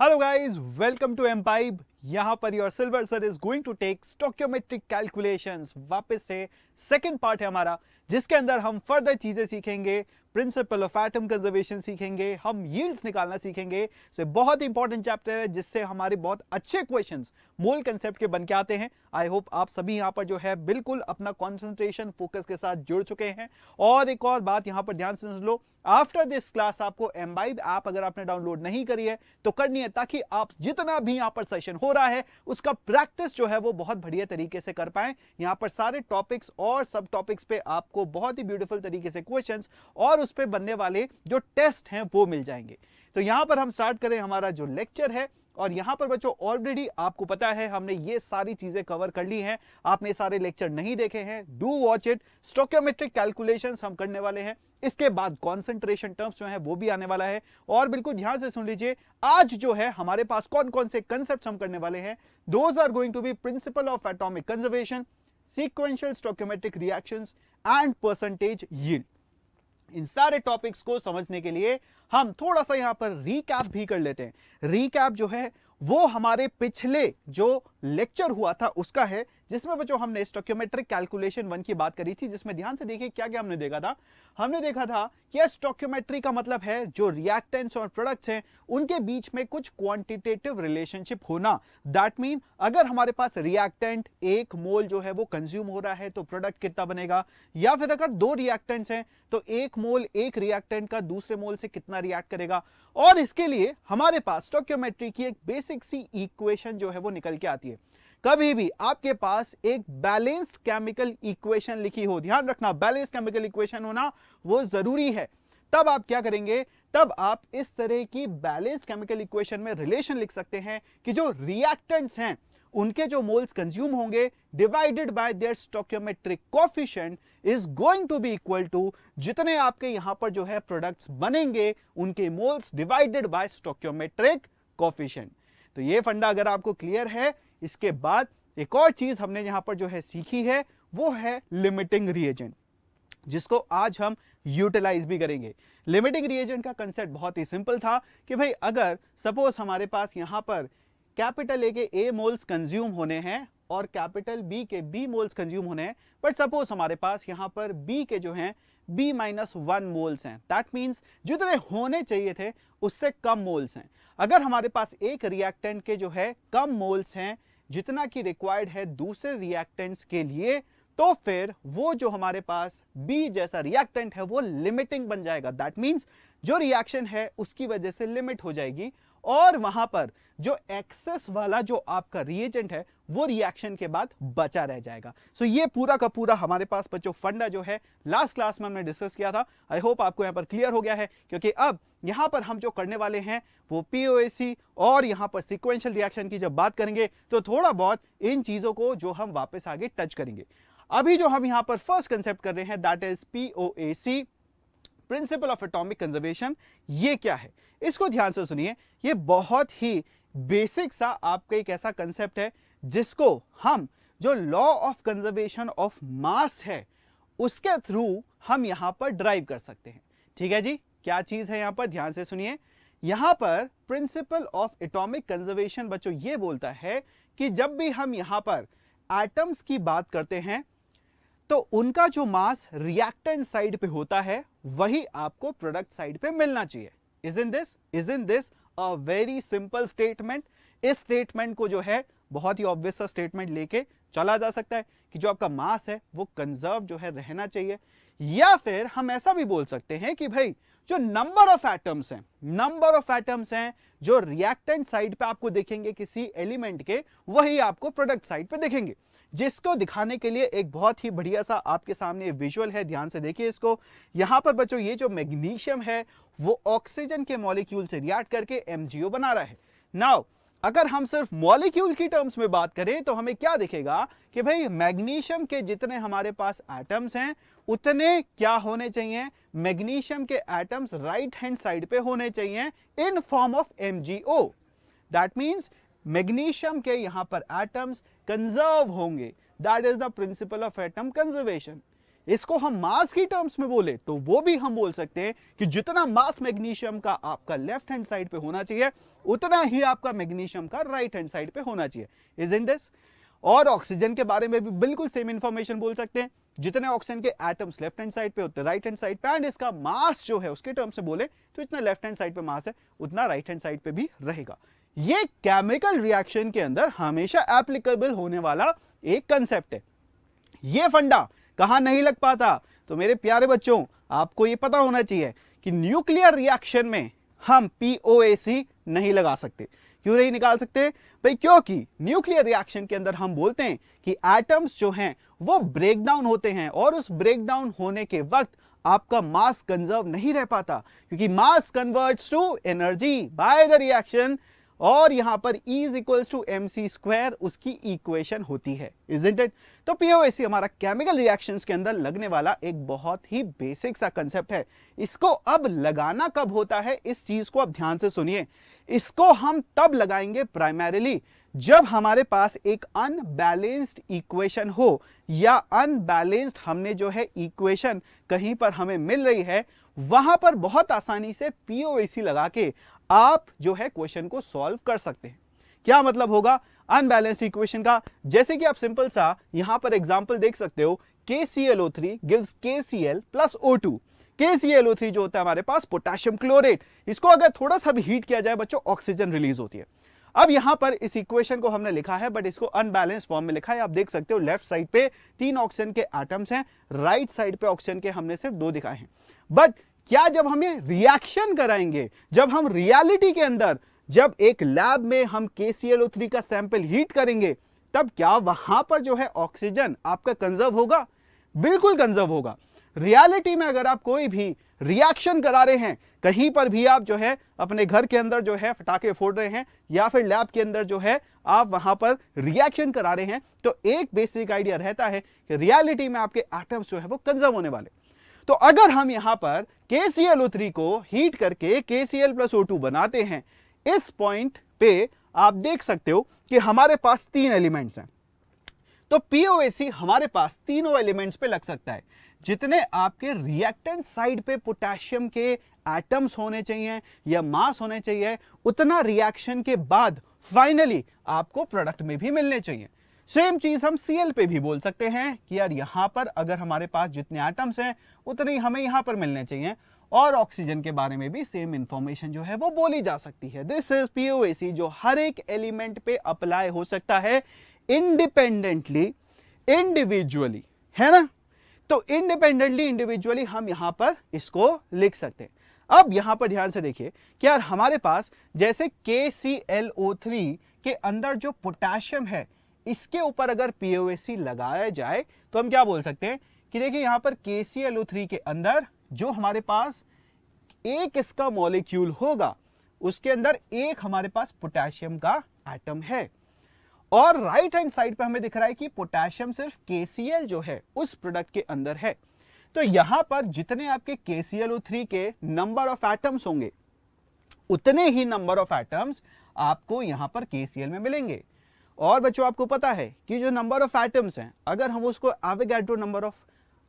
Hello guys, welcome to एम्पाइब। यहां पर your silver sir is going to take stoichiometric calculations. वापस से सेकंड पार्ट है हमारा, जिसके अंदर हम फर्दर चीजें सीखेंगे। प्रिंसिपल ऑफ एटम कंजर्वेशन सीखेंगे, हम यील्ड्स निकालना सीखेंगे। सो बहुत इंपॉर्टेंट चैप्टर है, जिससे हमारे बहुत अच्छे क्वेश्चंस मोल कंसेप्ट के बन के आते हैं। आई होप आप सभी यहां पर जो है बिल्कुल अपना कंसंट्रेशन फोकस के साथ जुड़ चुके हैं। और एक और बात यहां पर ध्यान से सुन लो, आफ्टर दिस क्लास आपको एम्बाइब ऐप अगर आपने डाउनलोड नहीं करी है तो करनी है, ताकि आप जितना भी यहां पर सेशन हो रहा है उसका प्रैक्टिस जो है वो बहुत बढ़िया तरीके से कर पाएं। यहां पर सारे टॉपिक्स और सब टॉपिक्स पे आपको बहुत ही ब्यूटीफुल तरीके से क्वेश्चंस और उस पे बनने वाले जो टेस्ट हैं वो मिल जाएंगे। तो यहां पर हम स्टार्ट करें हमारा जो लेक्चर है। और यहां पर बच्चों ऑलरेडी आपको पता है हमने ये सारी चीजें कवर कर ली हैं। आपने सारे लेक्चर नहीं देखे हैं, do watch it. Stoichiometric calculations हम करने वाले हैं, इसके बाद कॉन्सेंट्रेशन टर्म्स जो है वो भी आने वाला है। और बिल्कुल ध्यान से सुन लीजिए, आज जो है हमारे पास कौन कौन से कंसेप्ट हम करने वाले हैं। Those are going to be principle of atomic conservation, sequential stoichiometric reactions and percentage yield. इन सारे टॉपिक्स को समझने के लिए हम थोड़ा सा यहां पर रीकैप भी कर लेते हैं। रीकैप जो है वो हमारे पिछले जो लेक्चर हुआ था उसका है, जिसमें बच्चों हमने स्टोक्योमेट्रिक कैलकुलेशन 1 की बात करी थी। जिसमें ध्यान से देखिए क्या क्या हमने देखा था। हमने देखा था कि स्टोक्योमेट्री का मतलब है जो रिएक्टेंट्स और प्रोडक्ट्स हैं उनके बीच में कुछ क्वांटिटेटिव रिलेशनशिप होना। दैट मीन अगर हमारे पास रिएक्टेंट 1 मोल जो है वो कंज्यूम हो रहा है तो प्रोडक्ट कितना बनेगा, या फिर अगर 2 रिएक्टेंट्स हैं तो 1 मोल एक रिएक्टेंट का दूसरे मोल से कितना रिएक्ट करेगा। और इसके लिए हमारे पास स्टोक्योमेट्री की एक बेसिक सी इक्वेशन जो है वो निकल के आती है। कभी भी आपके पास एक बैलेंस्ड केमिकल इक्वेशन लिखी हो, ध्यान रखना बैलेंस्ड केमिकल इक्वेशन होना वो जरूरी है। तब आप क्या करेंगे, तब आप इस तरह की बैलेंस्ड केमिकल इक्वेशन में रिलेशन लिख सकते हैं कि जो रिएक्टेंट्स हैं उनके जो मोल्स कंज्यूम होंगे divided by their stoichiometric coefficient is going to be equal to जितने आपके यहां पर जो है प्रोडक्ट्स बनेंगे उनके moles divided by stoichiometric coefficient. तो ये फंडा अगर आपको क्लियर है, इसके बाद एक और चीज हमने यहां पर जो है सीखी है वो है लिमिटिंग रिएजेंट, जिसको आज हम यूटिलाइज भी करेंगे। लिमिटिंग रिएजेंट का कंसेप्ट बहुत ही सिंपल था कि भाई अगर सपोज हमारे पास यहां पर कैपिटल ए के ए मोल्स कंज्यूम होने हैं और कैपिटल बी के बी मोल्स कंज्यूम होने हैं, बट सपोज हमारे पास यहां पर बी के जो हैं B-1 मोल्स हैं। दैट मींस जितने होने चाहिए थे उससे कम मोल्स हैं। अगर हमारे पास एक रिएक्टेंट के जो है कम मोल्स हैं जितना कि रिक्वायर्ड है दूसरे रिएक्टेंट्स के लिए, तो फिर वो जो हमारे पास बी जैसा रिएक्टेंट है वो लिमिटिंग बन जाएगा। दैट मींस जो रिएक्शन है उसकी वजह से लिमिट हो जाएगी और वहां पर जो एक्सेस वाला जो आपका रिएजेंट है वो रिएक्शन के बाद बचा रह जाएगा। सो ये पूरा का पूरा हमारे पास बच्चों फंडा जो है लास्ट क्लास में हमने डिस्कस किया था। आई होप आपको यहां पर क्लियर हो गया है, क्योंकि अब यहां पर हम जो करने वाले हैं वो पीओएसी और यहां पर सीक्वेंशियल रिएक्शन की जब बात करेंगे तो थोड़ा बहुत इन चीजों को जो हम वापस आगे टच करेंगे। अभी जो हम यहां पर फर्स्ट कंसेप्ट कर रहे हैं that is POAC, principal of atomic conservation. ये क्या है इसको ध्यान से सुनिए। ये बहुत ही बेसिक सा आपका एक ऐसा कंसेप्ट है जिसको हम जो law of conservation of mass है उसके थ्रू हम यहां पर ड्राइव कर सकते हैं। ठीक है जी, क्या चीज है यहां पर ध्यान से सुनिए। यहां पर प्रिंसिपल ऑफ एटॉमिक कंजर्वेशन बच्चों ये बोलता है कि जब भी हम यहां पर एटम्स की बात करते हैं तो उनका जो मास रिएक्टेंट साइड पे होता है वही आपको प्रोडक्ट साइड पे मिलना चाहिए। Isn't this a very simple statement? इस स्टेटमेंट को जो है बहुत ही ऑब्वियस सा स्टेटमेंट लेके चला जा सकता है कि जो आपका मास है वो कंजर्व जो है रहना चाहिए। या फिर हम ऐसा भी बोल सकते हैं कि भाई जो नंबर ऑफ एटम्स हैं जो रिएक्टेंट साइड पे आपको देखेंगे किसी एलिमेंट के, वही आपको प्रोडक्ट साइड पे देखेंगे। जिसको दिखाने के लिए एक बहुत ही बढ़िया सा आपके सामने विजुअल है, ध्यान से देखिए इसको। यहां पर बच्चों ये जो मैग्नीशियम है वो ऑक्सीजन के मॉलिक्यूल से रिएक्ट करके MgO बना रहा है। नाउ अगर हम सिर्फ मॉलिक्यूल की टर्म्स में बात करें तो हमें क्या दिखेगा कि भाई मैग्नीशियम के जितने हमारे पास एटम्स हैं उतने क्या होने चाहिए, मैग्नीशियम के एटम्स राइट हैंड साइड पे होने चाहिए in form of MgO। That means magnesium के यहां पर एटम्स कंजर्व होंगे। That is the principal of atom conservation. इसको हम मास की टर्म्स में बोले तो वो भी हम बोल सकते हैं कि जितना मास मैग्नीशियम का आपका लेफ्ट हैंड साइड पे होना चाहिए उतना ही आपका मैग्नीशियम का राइट हैंड साइड पे होना चाहिए। Isn't this? और ऑक्सीजन के बारे में भी बिल्कुल सेम इंफॉर्मेशन बोल सकते हैं, जितने ऑक्सीजन के एटम्स लेफ्ट हैंड साइड पे होते हैं राइट हैंड साइड पे, एंड इसका मास जो है उसके टर्म से बोले तो इतना लेफ्ट हैंड साइड पे मास है उतना राइट हैंड साइड पे भी रहेगा। ये केमिकल रिएक्शन के अंदर हमेशा एप्लीकेबल होने वाला एक कंसेप्ट है। ये फंडा कहां नहीं लग पाता? तो मेरे प्यारे बच्चों, आपको ये पता होना चाहिए कि न्यूक्लियर रिएक्शन में हम पीओएसी नहीं लगा सकते। क्यों नहीं निकाल सकते भाई? क्योंकि न्यूक्लियर रिएक्शन के अंदर हम बोलते हैं कि एटम्स जो हैं वो ब्रेक डाउन होते हैं, और उस ब्रेक डाउन होने के वक्त आपका मास कंजर्व नहीं रह पाता, क्योंकि mass converts to energy by the reaction, और यहां पर E is equals to mc square उसकी इक्वेशन होती है। Isn't it? तो पीओएसी हमारा केमिकल रिएक्शंस के अंदर लगने वाला एक बहुत ही बेसिक सा कंसेप्ट है। इसको अब लगाना कब होता है, इस चीज को अब ध्यान से सुनिए। इसको हम तब लगाएंगे प्राइमरीली जब हमारे पास एक अनबैलेंस्ड इक्वेशन हो, या अनबैलेंस्ड हमने जो है इक्वेशन कहीं पर हमें मिल रही है, वहां पर बहुत आसानी से पीओएसी लगा के आप जो है क्वेश्चन को सॉल्व कर सकते हैं। क्या मतलब होगा अनबैलेंस्ड इक्वेशन का? जैसे कि आप सिंपल सा यहां पर एग्जांपल देख सकते हो, KClO3 gives KCl plus O2। KClO3 जो होता है हमारे पास पोटेशियम क्लोरेट, इसको अगर थोड़ा सा भी हीट किया जाए बच्चों, ऑक्सीजन रिलीज होती है। अब यहां पर इस इक्वेशन को हमने लिखा है, बट इसको अनबैलेंस्ड फॉर्म में लिखा है। आप देख सकते हो लेफ्ट साइड पे 3 ऑक्सीजन के एटम्स हैं, राइट साइड पे ऑक्सीजन के हमने सिर्फ 2 दिखाए हैं। बट क्या जब हमें रिएक्शन कराएंगे, जब हम रियलिटी के अंदर, जब एक लैब में हम KClO3 का सैंपल हीट करेंगे, तब क्या वहां पर जो है ऑक्सीजन आपका कंजर्व होगा? बिल्कुल कंजर्व होगा। रियलिटी में अगर आप कोई भी रिएक्शन करा रहे हैं, कहीं पर भी आप जो है अपने घर के अंदर जो है पटाखे फोड़ रहे हैं, या फिर लैब के अंदर जो है आप वहां पर रिएक्शन करा रहे हैं, तो एक बेसिक आइडिया रहता है कि रियलिटी में आपके एटम्स जो है वो कंजर्व होने वाले। तो अगर हम यहां पर KClO3 को हीट करके KCl प्लस O2 बनाते हैं, इस पॉइंट पे आप देख सकते हो कि हमारे पास 3 एलिमेंट्स हैं। तो पीओएसी हमारे पास तीनों एलिमेंट्स पे लग सकता है। जितने आपके रिएक्टेंट साइड पे पोटेशियम के एटम्स होने चाहिए या मास होने चाहिए, उतना रिएक्शन के बाद फाइनली आपको प्रोडक्ट में भी मिलने चाहिए। सेम चीज हम Cl पे भी बोल सकते हैं कि यार यहां पर अगर हमारे पास जितने एटम्स हैं उतने ही हमें यहां पर मिलने चाहिए, और ऑक्सीजन के बारे में भी सेम इंफॉर्मेशन जो है वो बोली जा सकती है। दिस इज पीओएसी, जो हर एक एलिमेंट पे अप्लाई हो सकता है इंडिपेंडेंटली, इंडिविजुअली, है ना? तो इंडिपेंडेंटली, इंडिविजुअली हम यहां पर इसको लिख सकते हैं। अब यहां पर ध्यान से देखिए कि यार हमारे पास जैसे KClO3 के अंदर जो पोटेशियम है, इसके ऊपर अगर पीओएसी लगाया जाए तो हम क्या बोल सकते हैं कि देखिए यहां पर KClO3 के अंदर जो हमारे पास एक इसका मॉलिक्यूल होगा, उसके अंदर एक हमारे पास पोटेशियम का एटम है, और राइट हैंड साइड पे हमें दिख रहा है कि पोटेशियम सिर्फ KCl जो है उस प्रोडक्ट के अंदर है। तो यहां पर जितने आपके KClO3 के नंबर ऑफ एटम्स होंगे, उतने ही नंबर ऑफ एटम्स आपको यहां पर KCl में मिलेंगे। और बच्चों आपको पता है कि जो नंबर ऑफ एटम्स हैं, अगर हम उसको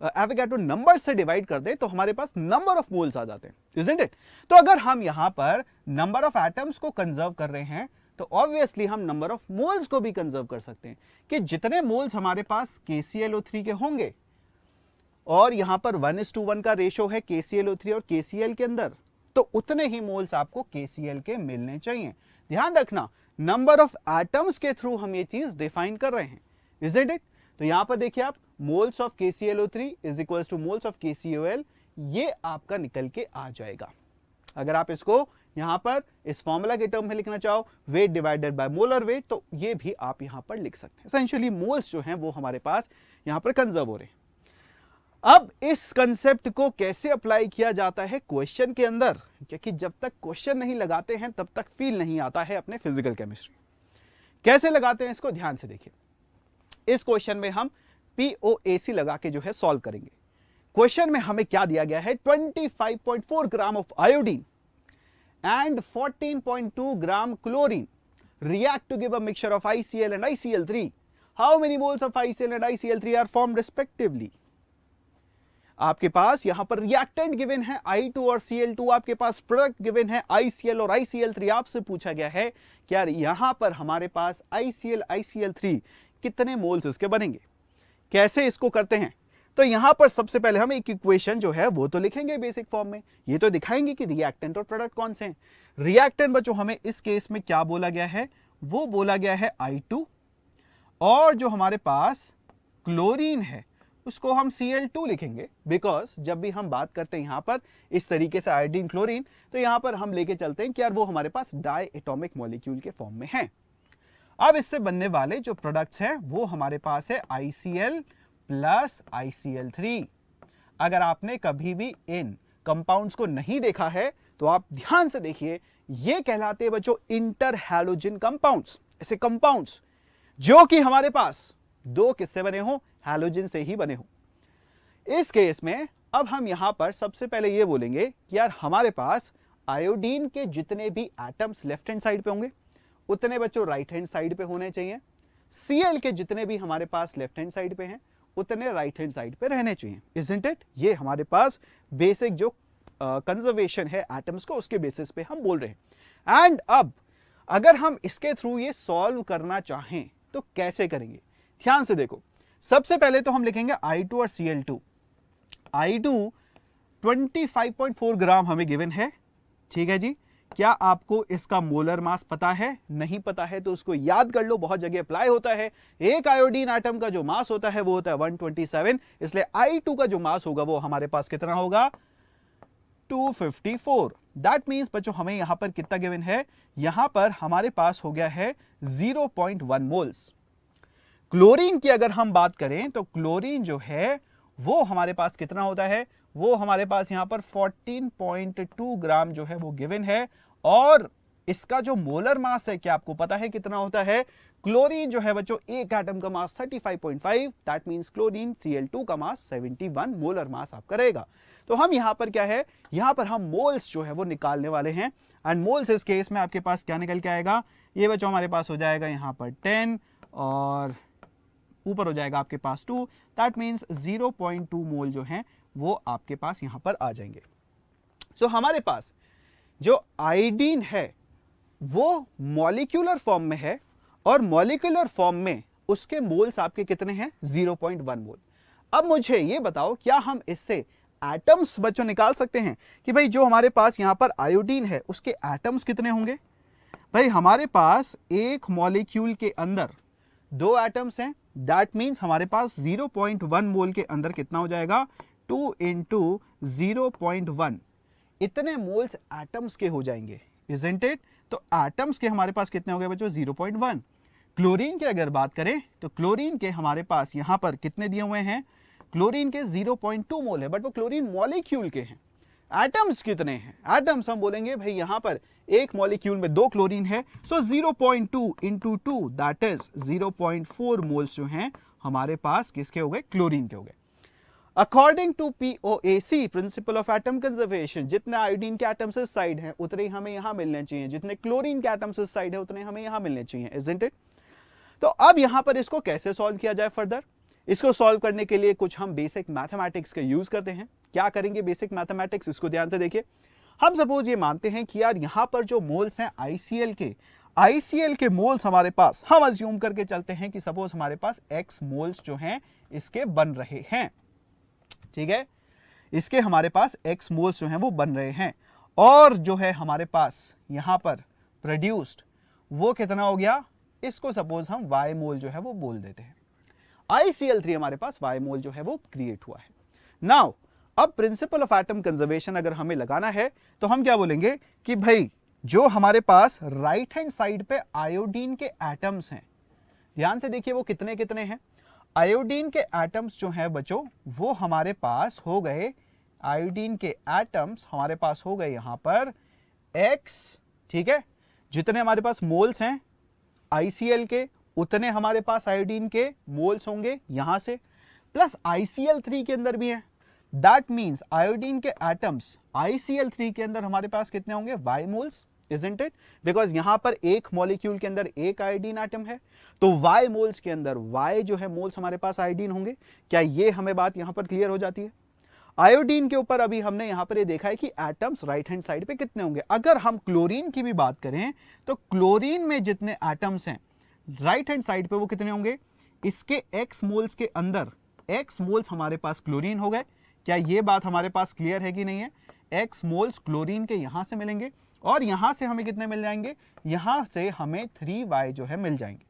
एवोगाड्रो नंबर से डिवाइड कर दें तो हमारे पास नंबर ऑफ मोल्स आ जाते हैं, इजंट इट? तो अगर हम यहां पर नंबर ऑफ एटम्स को कंजर्व कर रहे हैं, तो ऑब्वियसली हम नंबर ऑफ मोल्स को भी कंजर्व कर सकते हैं, कि जितने मोल्स हमारे पास KClO3 के होंगे, और यहां पर 1:1 का रेशो है KClO3 और KCl के अंदर, तो उतने ही मोल्स आपको KCl के मिलने चाहिए। ध्यान रखना, नंबर ऑफ एटम्स के थ्रू हम ये चीज डिफाइन कर रहे हैं, इजंट इट? तो यहां पर देखिए आप, moles of KClO3 is equals to moles of KCl, ये आपका निकल के आ जाएगा। अगर आप इसको यहां पर इस फॉर्मूला के टर्म में लिखना चाहो, weight divided by molar weight, तो ये भी आप यहां पर लिख सकते हैं। एसेंशियली मोल्स जो हैं वो हमारे पास यहां पर कंजर्व हो रहे हैं। अब इस कंसेप्ट को कैसे अप्लाई किया जाता है क्वेश्चन के अंदर, क्योंकि जब तक क्वेश्चन नहीं लगाते हैं तब तक फील नहीं आता है अपने फिजिकल केमिस्ट्री। कैसे लगाते हैं इसको ध्यान से देखिए। इस क्वेश्चन में हम पीओएसी लगा के जो है सॉल्व करेंगे। क्वेश्चन में हमें क्या दिया गया है, 25.4 gram of iodine and 14.2 gram chlorine react to give a mixture of ICl and ICl3. How many moles of ICl and ICl3 are formed respectively? आपके पास यहां पर रिएक्टेंट गिवन है I2 और Cl2, आपके पास प्रोडक्ट गिवन है ICl और ICl3। आपसे पूछा गया है कि यार यहां पर हमारे पास ICl ICl3 कितने मोल्स इसके बनेंगे, कैसे इसको करते हैं। तो यहां पर सबसे पहले हम एक इक्वेशन जो है वो तो लिखेंगे बेसिक फॉर्म में, ये तो दिखाएंगे कि रिएक्टेंट और प्रोडक्ट कौन से हैं। रिएक्टेंट बच्चों हमें इस केस में क्या बोला गया है, वो बोला गया है I2, और जो हमारे पास क्लोरीन है उसको हम Cl2 लिखेंगे, बिकॉज जब भी हम बात करते हैं यहां पर इस तरीके से आयोडीन क्लोरीन, तो यहां पर हम लेके चलते हैं कि यार वो हमारे पास डाई एटॉमिक मॉलिक्यूल के फॉर्म में है। अब इससे बनने वाले जो प्रोडक्ट्स हैं वो हमारे पास है ICl प्लस ICl3। अगर आपने कभी भी इन कंपाउंड्स को नहीं देखा है तो आप ध्यान से देखिए, ये कहलाते हैं बच्चों इंटर हैलोजन कंपाउंड्स, ऐसे कंपाउंड्स जो कि हमारे पास दो किससे बने हो, हैलोजन से ही बने हो। इस केस में अब हम यहां पर सबसे पहले ये बोलेंगे कि यार हमारे पास आयोडीन के जितने भी एटम्स लेफ्ट हैंड साइड पे होंगे उतने बच्चों राइट हैंड साइड पे होने चाहिए। Cl के जितने भी हमारे पास लेफ्ट हैंड साइड पे हैं उतने राइट हैंड साइड पे रहने चाहिए, इजंट इट। ये हमारे पास बेसिक जो कंजर्वेशन है एटम्स को, उसके बेसिस पे हम बोल रहे हैं। एंड अब अगर हम इसके थ्रू ये सॉल्व करना चाहें तो कैसे करेंगे, ध्यान से देखो। सबसे पहले तो हम लिखेंगे I2 और Cl2। I2 25.4 ग्राम हमें गिवन है, ठीक है जी। क्या आपको इसका मोलर मास पता है, नहीं पता है तो उसको याद कर लो, बहुत जगह अप्लाई होता है। एक आयोडीन एटम का जो मास होता है वो होता है 127, इसलिए I2 का जो मास होगा वो हमारे पास कितना होगा, 254। दैट मींस बच्चों हमें यहां पर कितना गिवन है, यहां पर हमारे पास हो गया है 0.1 मोल्स। क्लोरीन की अगर हम बात करें तो क्लोरीन जो है वो हमारे पास कितना होता है, वो हमारे पास यहां पर 14.2 ग्राम जो है वो गिवन है। और इसका जो मोलर मास है क्या आपको पता है कितना होता है, क्लोरीन जो है बच्चों एक एटम का मास 35.5, दैट मींस क्लोरीन Cl2 का मास 71 मोलर मास आपका रहेगा। तो हम यहां पर क्या है, यहां पर हम मोल्स जो है वो निकालने वाले हैं। एंड मोल्स इस केस में आपके पास क्या निकल के आएगा, ये बच्चों हमारे पास हो जाएगा यहां पर 10 और ऊपर हो जाएगा आपके पास 2, दैट मींस 0.2 मोल जो है वो आपके पास यहां पर आ जाएंगे। सो हमारे पास जो आयोडीन है वो मॉलिक्यूलर फॉर्म में है, और मॉलिक्यूलर फॉर्म में उसके मोल्स आपके कितने हैं, 0.1 मोल। अब मुझे ये बताओ, क्या हम इससे एटम्स बच्चों निकाल सकते हैं कि भाई जो हमारे पास यहां पर आयोडीन है उसके एटम्स कितने होंगे। भाई हमारे पास एक मॉलिक्यूल के अंदर दो एटम्स हैं, दैट मींस हमारे पास 0.1 मोल के अंदर कितना हो जाएगा, 2 × 0.1, इतने मोल्स एटम्स के हो जाएंगे, इजंट इट। तो एटम्स के हमारे पास कितने हो गए बच्चों, 0.1। क्लोरीन की अगर बात करें तो क्लोरीन के हमारे पास यहां पर कितने दिए हुए हैं, क्लोरीन के 0.2 मोल है, बट वो क्लोरीन मॉलिक्यूल के हैं। एटम्स कितने हैं, एटम्स हम बोलेंगे भाई यहां पर एक मॉलिक्यूल में दो क्लोरीन है, सो 0.2 × 2 दैट इज 0.4 मोल्स जो हैं हमारे पास किसके हो गए, क्लोरीन के हो गए। According to POAC, principle of atom conservation, जितने आयोडीन के एटम्स इस साइड हैं उतने ही हमें यहां मिलने चाहिए, जितने क्लोरीन के एटम्स इस साइड है उतने हमें यहां मिलने चाहिए, इजंट इट। तो अब यहां पर इसको कैसे सॉल्व किया जाए फर्दर, इसको सॉल्व करने के लिए कुछ हम बेसिक मैथमेटिक्स का यूज करते हैं। क्या करेंगे बेसिक मैथमेटिक्स, इसको ध्यान से देखिए। हम सपोज ये मानते हैं कि यार यहां पर जो मोल्स हैं ICl के मोल्स हमारे पास, हम अज्यूम करके चलते हैं कि सपोज हमारे पास X मोल्स जो हैं इसके बन रहे हैं, ठीक है, इसके हमारे पास X मोल्स जो हैं वो बन रहे हैं, और जो है हमारे पास यहां पर प्रोड्यूस्ड वो कितना हो गया, इसको सपोज हम Y मोल जो है वो बोल देते हैं। ICl3 हमारे पास Y मोल जो है वो क्रिएट हुआ है। नाउ अब प्रिंसिपल ऑफ एटम कंजर्वेशन अगर हमें लगाना है तो हम क्या बोलेंगे कि भाई जो हमारे पास राइट हैंड साइड पे आयोडीन के एटम्स हैं, ध्यान से देखिए वो कितने कितने हैं। आयोडीन के एटम्स जो हैं बच्चों वो हमारे पास हो गए, आयोडीन के एटम्स हमारे पास हो गए यहां पर X, ठीक है। जितने हमारे पास मोल्स हैं ICl के उतने हमारे पास आयोडीन के मोल्स होंगे यहां से, प्लस ICl3 के अंदर भी है, दैट मींस आयोडीन के एटम्स ICl3 के अंदर हमारे पास कितने होंगे, Y moles, isn't it, because यहां पर एक मॉलिक्यूल के अंदर एक आयोडीन एटम है, तो Y मोल्स के अंदर Y जो है मोल्स हमारे पास आयोडीन होंगे। क्या ये हमें बात यहां पर क्लियर हो जाती है। आयोडीन के ऊपर अभी हमने यहां पर ये देखा है कि एटम्स राइट हैंड साइड पे कितने होंगे। अगर हम क्लोरीन की भी बात करें तो क्लोरीन में जितने एटम्स हैं राइट हैंड साइड पे वो कितने होंगे, इसके x मोल्स के अंदर x मोल्स हमारे पास क्लोरीन हो गए। क्या ये बात हमारे पास क्लियर है कि नहीं है? x मोल्स क्लोरीन के यहां से मिलेंगे और यहां से हमें कितने मिल जाएंगे, यहां से हमें 3y जो है मिल जाएंगे।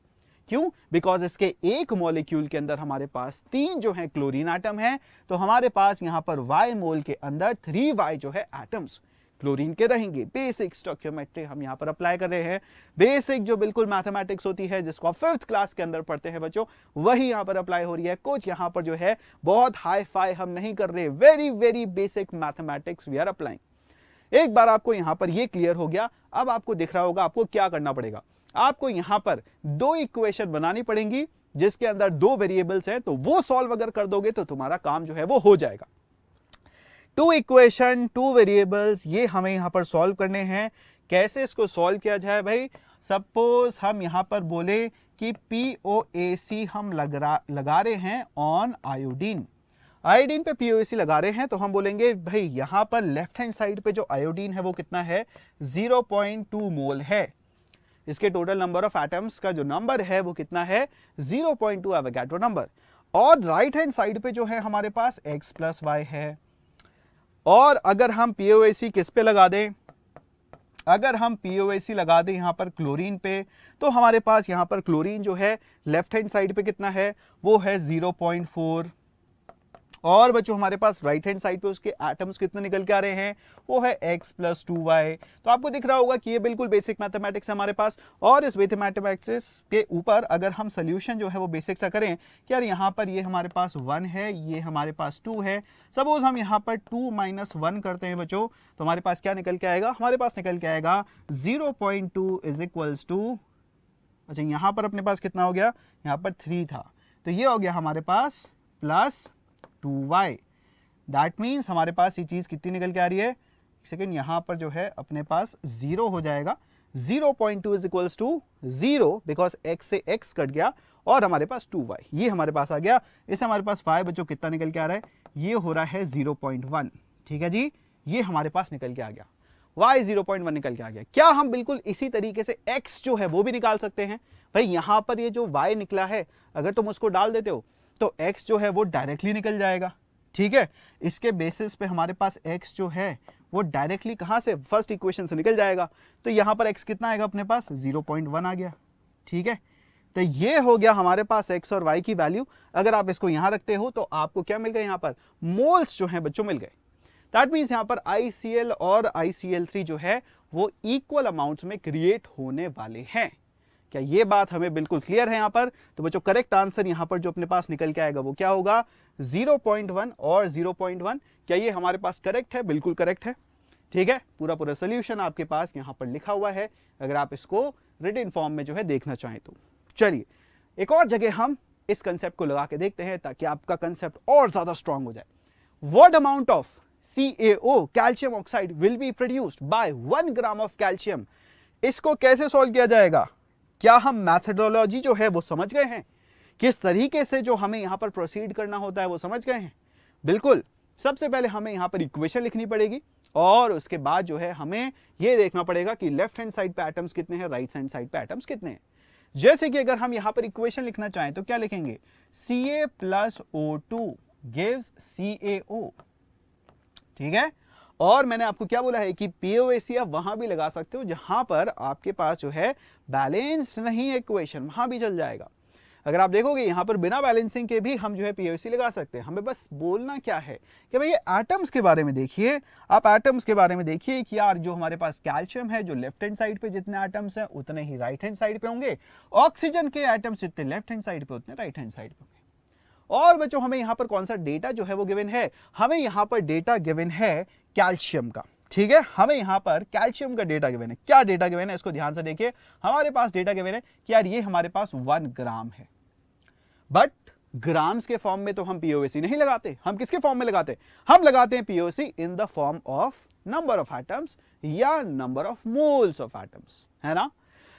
क्यों? बिकॉज इसके एक मॉलिक्यूल के अंदर हमारे पास 3 जो है क्लोरीन एटम है, तो हमारे पास यहां पर y मोल के अंदर 3y जो है एटम्स क्लोरीन के रहेंगे। बेसिक स्टोइकियोमेट्री हम यहां पर अप्लाई कर रहे हैं। बेसिक जो बिल्कुल मैथमेटिक्स होती है जिसको आप 5th क्लास के अंदर पढ़ते हैं बच्चों, वही यहां पर अप्लाई हो रही है। कुछ यहां पर जो है बहुत हाई फाई हम नहीं कर रहे, very very basic mathematics we are applying. एक बार आपको यहां पर ये क्लियर हो गया, अब आपको दिख रहा होगा आपको क्या करना पड़ेगा। आपको यहां पर 2 इक्वेशन बनानी पड़ेंगी जिसके अंदर 2 वेरिएबल्स हैं, तो वो सॉल्व अगर कर दोगे तो तुम्हारा काम जो है वो हो जाएगा। 2 इक्वेशन 2 वेरिएबल्स ये हमें यहां पर सॉल्व करने हैं। कैसे इसको सॉल्व किया जाए भाई? सपोज हम यहां पर बोले कि POAC हम लगा रहे हैं ऑन आयोडीन। आयोडीन पे POAC लगा रहे हैं तो हम बोलेंगे भाई यहां पर लेफ्ट हैंड साइड पे जो आयोडीन है वो कितना है, 0.2 मोल है। इसके टोटल नंबर ऑफ एटम्स का जो नंबर है वो कितना है, 0.2 एवोगाड्रो नंबर। और राइट हैंड साइड पे जो है हमारे पास x प्लस y है। और अगर हम POAC किस पे लगा दें, अगर हम POAC लगा दें यहां पर क्लोरीन पे, तो हमारे पास यहां पर क्लोरीन जो है लेफ्ट हैंड साइड पे कितना है, वो है 0.4। और बच्चों हमारे पास राइट हैंड साइड पे उसके एटम्स कितने निकल के आ रहे हैं, वो है x प्लस 2y। तो आपको दिख रहा होगा कि ये बिल्कुल बेसिक मैथमेटिक्स है हमारे पास। और इस बेसिक मैथमेटिक्स के ऊपर अगर हम सोल्यूशन जो है वो बेसिक सा करें कि यार यहाँ पर ये हमारे पास 1 है, ये हमारे पास 2 है। सपोज हम यहाँ पर 2 - 1 करते हैं बच्चों, तो हमारे पास क्या निकल के आएगा, हमारे पास निकल के आएगा 0.2 इज इक्वल्स टू, अच्छा यहाँ पर अपने पास कितना हो गया, यहाँ पर 3 था, तो ये हो गया हमारे पास प्लस 2y। दैट मीन्स हमारे पास ये चीज कितनी निकल के आ रही है, सेकेंड यहां पर जो है अपने पास 0 हो जाएगा। 0.2 is equals to 0 because x से x कट गया और हमारे पास 2y ये हमारे पास आ गया। इससे हमारे पास y बच्चों कितना निकल के आ रहा है, ये हो रहा है 0.1। ठीक है जी, ये हमारे पास निकल के आ गया, y 0.1 निकल के आ गया। क्या हम बिल्कुल इसी तरीके से x जो है वो भी निकाल सकते हैं? भाई यहां पर ये जो y निकला है अगर तुम उसको डाल देते हो तो x जो है वो डायरेक्टली निकल जाएगा। ठीक है, इसके बेसिस पे हमारे पास x जो है वो डायरेक्टली कहां से, फर्स्ट इक्वेशन से निकल जाएगा। तो यहां पर x कितना आएगा अपने पास, 0.1 आ गया। ठीक है, तो ये हो गया हमारे पास x और y की वैल्यू। अगर आप इसको यहां रखते हो तो आपको क्या मिल गया, यहां पर मोल्स जो है बच्चों मिल गए। दैट मीन्स यहां पर ICl और ICl3 जो है वो इक्वल अमाउंट्स में क्रिएट होने वाले हैं। क्या ये बात हमें बिल्कुल क्लियर है यहां पर? तो बच्चों करेक्ट आंसर यहां पर जो अपने पास निकल के आएगा वो क्या होगा, 0.1 और 0.1। क्या ये हमारे पास करेक्ट है? बिल्कुल करेक्ट है। ठीक है, पूरा पूरा सोल्यूशन आपके पास यहां पर लिखा हुआ है अगर आप इसको रिटन फॉर्म में जो है देखना चाहें तो। चलिए एक और जगह हम इस कंसेप्ट को लगा के देखते हैं ताकि आपका कंसेप्ट और ज्यादा स्ट्रांग हो जाए। What amount of CaO calcium oxide will be produced by 1 gram of calcium. इसको कैसे सॉल्व किया जाएगा? क्या हम मैथडोलॉजी जो है वो समझ गए हैं? किस तरीके से जो हमें यहां पर प्रोसीड करना होता है वो समझ गए हैं? बिल्कुल। सबसे पहले हमें यहां पर इक्वेशन लिखनी पड़ेगी और उसके बाद जो है हमें यह देखना पड़ेगा कि लेफ्ट हैंड साइड पे एटम्स कितने हैं, राइट हैंड साइड पे एटम्स कितने हैं। जैसे कि अगर हम यहां पर इक्वेशन लिखना चाहें तो क्या लिखेंगे, Ca plus O2 gives CaO। ठीक है, और मैंने आपको क्या बोला है कि POAC आप वहां भी लगा सकते हो जहां पर आपके पास जो है बैलेंस्ड नहीं है इक्वेशन, वहां भी चल जाएगा। अगर आप देखोगे यहां पर बिना बैलेंसिंग के भी हम जो है POAC लगा सकते हैं। हमें बस बोलना क्या है कि भाई ये एटम्स के बारे में देखिए, आप एटम्स के बारे में देखिए कि यार जो हमारे पास कैल्शियम है जो लेफ्ट हैंड साइड पे जितने एटम्स हैं उतने ही राइट हैंड साइड पे होंगे, ऑक्सीजन के एटम्स जितने लेफ्ट हैंड साइड पे उतने राइट हैंड साइड पे होंगे। और बच्चों हमें यहां पर कौन सा डेटा जो है वो गिवन है, हमें यहां पर डेटा गिवन है कैल्शियम का। ठीक है, हमें यहां पर कैल्शियम का डेटा गिवन है। क्या डेटा गिवन है इसको ध्यान से देखिए। हमारे पास डेटा गिवन है कि यार ये हमारे पास 1 ग्राम है, बट ग्राम्स के फॉर्म में तो हम POAC नहीं लगाते। हम किसके फॉर्म में लगाते? हम लगाते हैं POAC in the form of number of atoms या number of moles of atoms, है ना।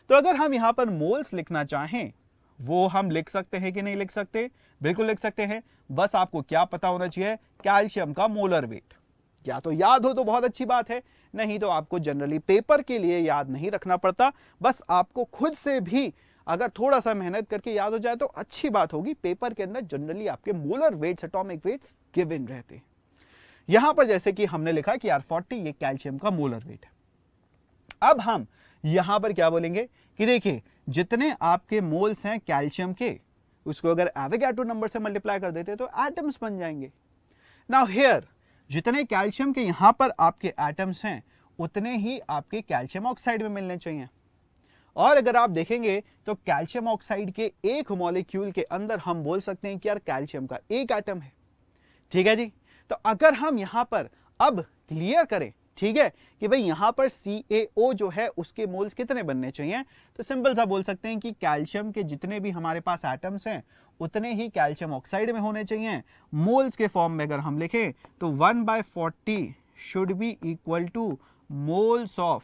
तो अगर हम यहां पर मोल्स लिखना चाहें, वो हम लिख सकते हैं कि नहीं लिख सकते? बिल्कुल लिख सकते हैं। बस आपको क्या पता होना चाहिए? कैल्शियम का मोलर वेट। या तो याद हो तो बहुत अच्छी बात है, नहीं तो आपको जनरली पेपर के लिए याद नहीं रखना पड़ता। बस आपको खुद से भी अगर थोड़ा सा मेहनत करके याद हो जाए तो अच्छी बात होगी। पेपर के अंदर जनरली आपके molar weights, atomic weights given रहते हैं। यहां पर जैसे कि हमने लिखा कि R40 ये कैल्शियम का मोलर वेट है। अब हम यहां पर क्या बोलेंगे कि देखिए, जितने आपके मोल्स हैं कैल्शियम के, उसको अगर एवोगाड्रो नंबर से मल्टीप्लाई कर देते तो एटम्स बन जाएंगे। नाउ हियर जितने कैल्शियम के यहां पर आपके एटम्स हैं उतने ही आपके कैल्शियम ऑक्साइड में मिलने चाहिए। और अगर आप देखेंगे तो कैल्शियम ऑक्साइड के एक मॉलिक्यूल के अंदर हम बोल सकते हैं कि यार कैल्शियम का एक एटम है। ठीक है जी। तो अगर हम यहां पर अब क्लियर करें, ठीक है, कि भाई यहां पर CaO जो है उसके मोल्स कितने बनने चाहिए, तो सिंपल सा बोल सकते हैं कि कैल्शियम के जितने भी हमारे पास एटम्स हैं उतने ही कैल्शियम ऑक्साइड में होने चाहिए। मोल्स के फॉर्म में अगर हम लिखें तो 1/40 should be equal to moles of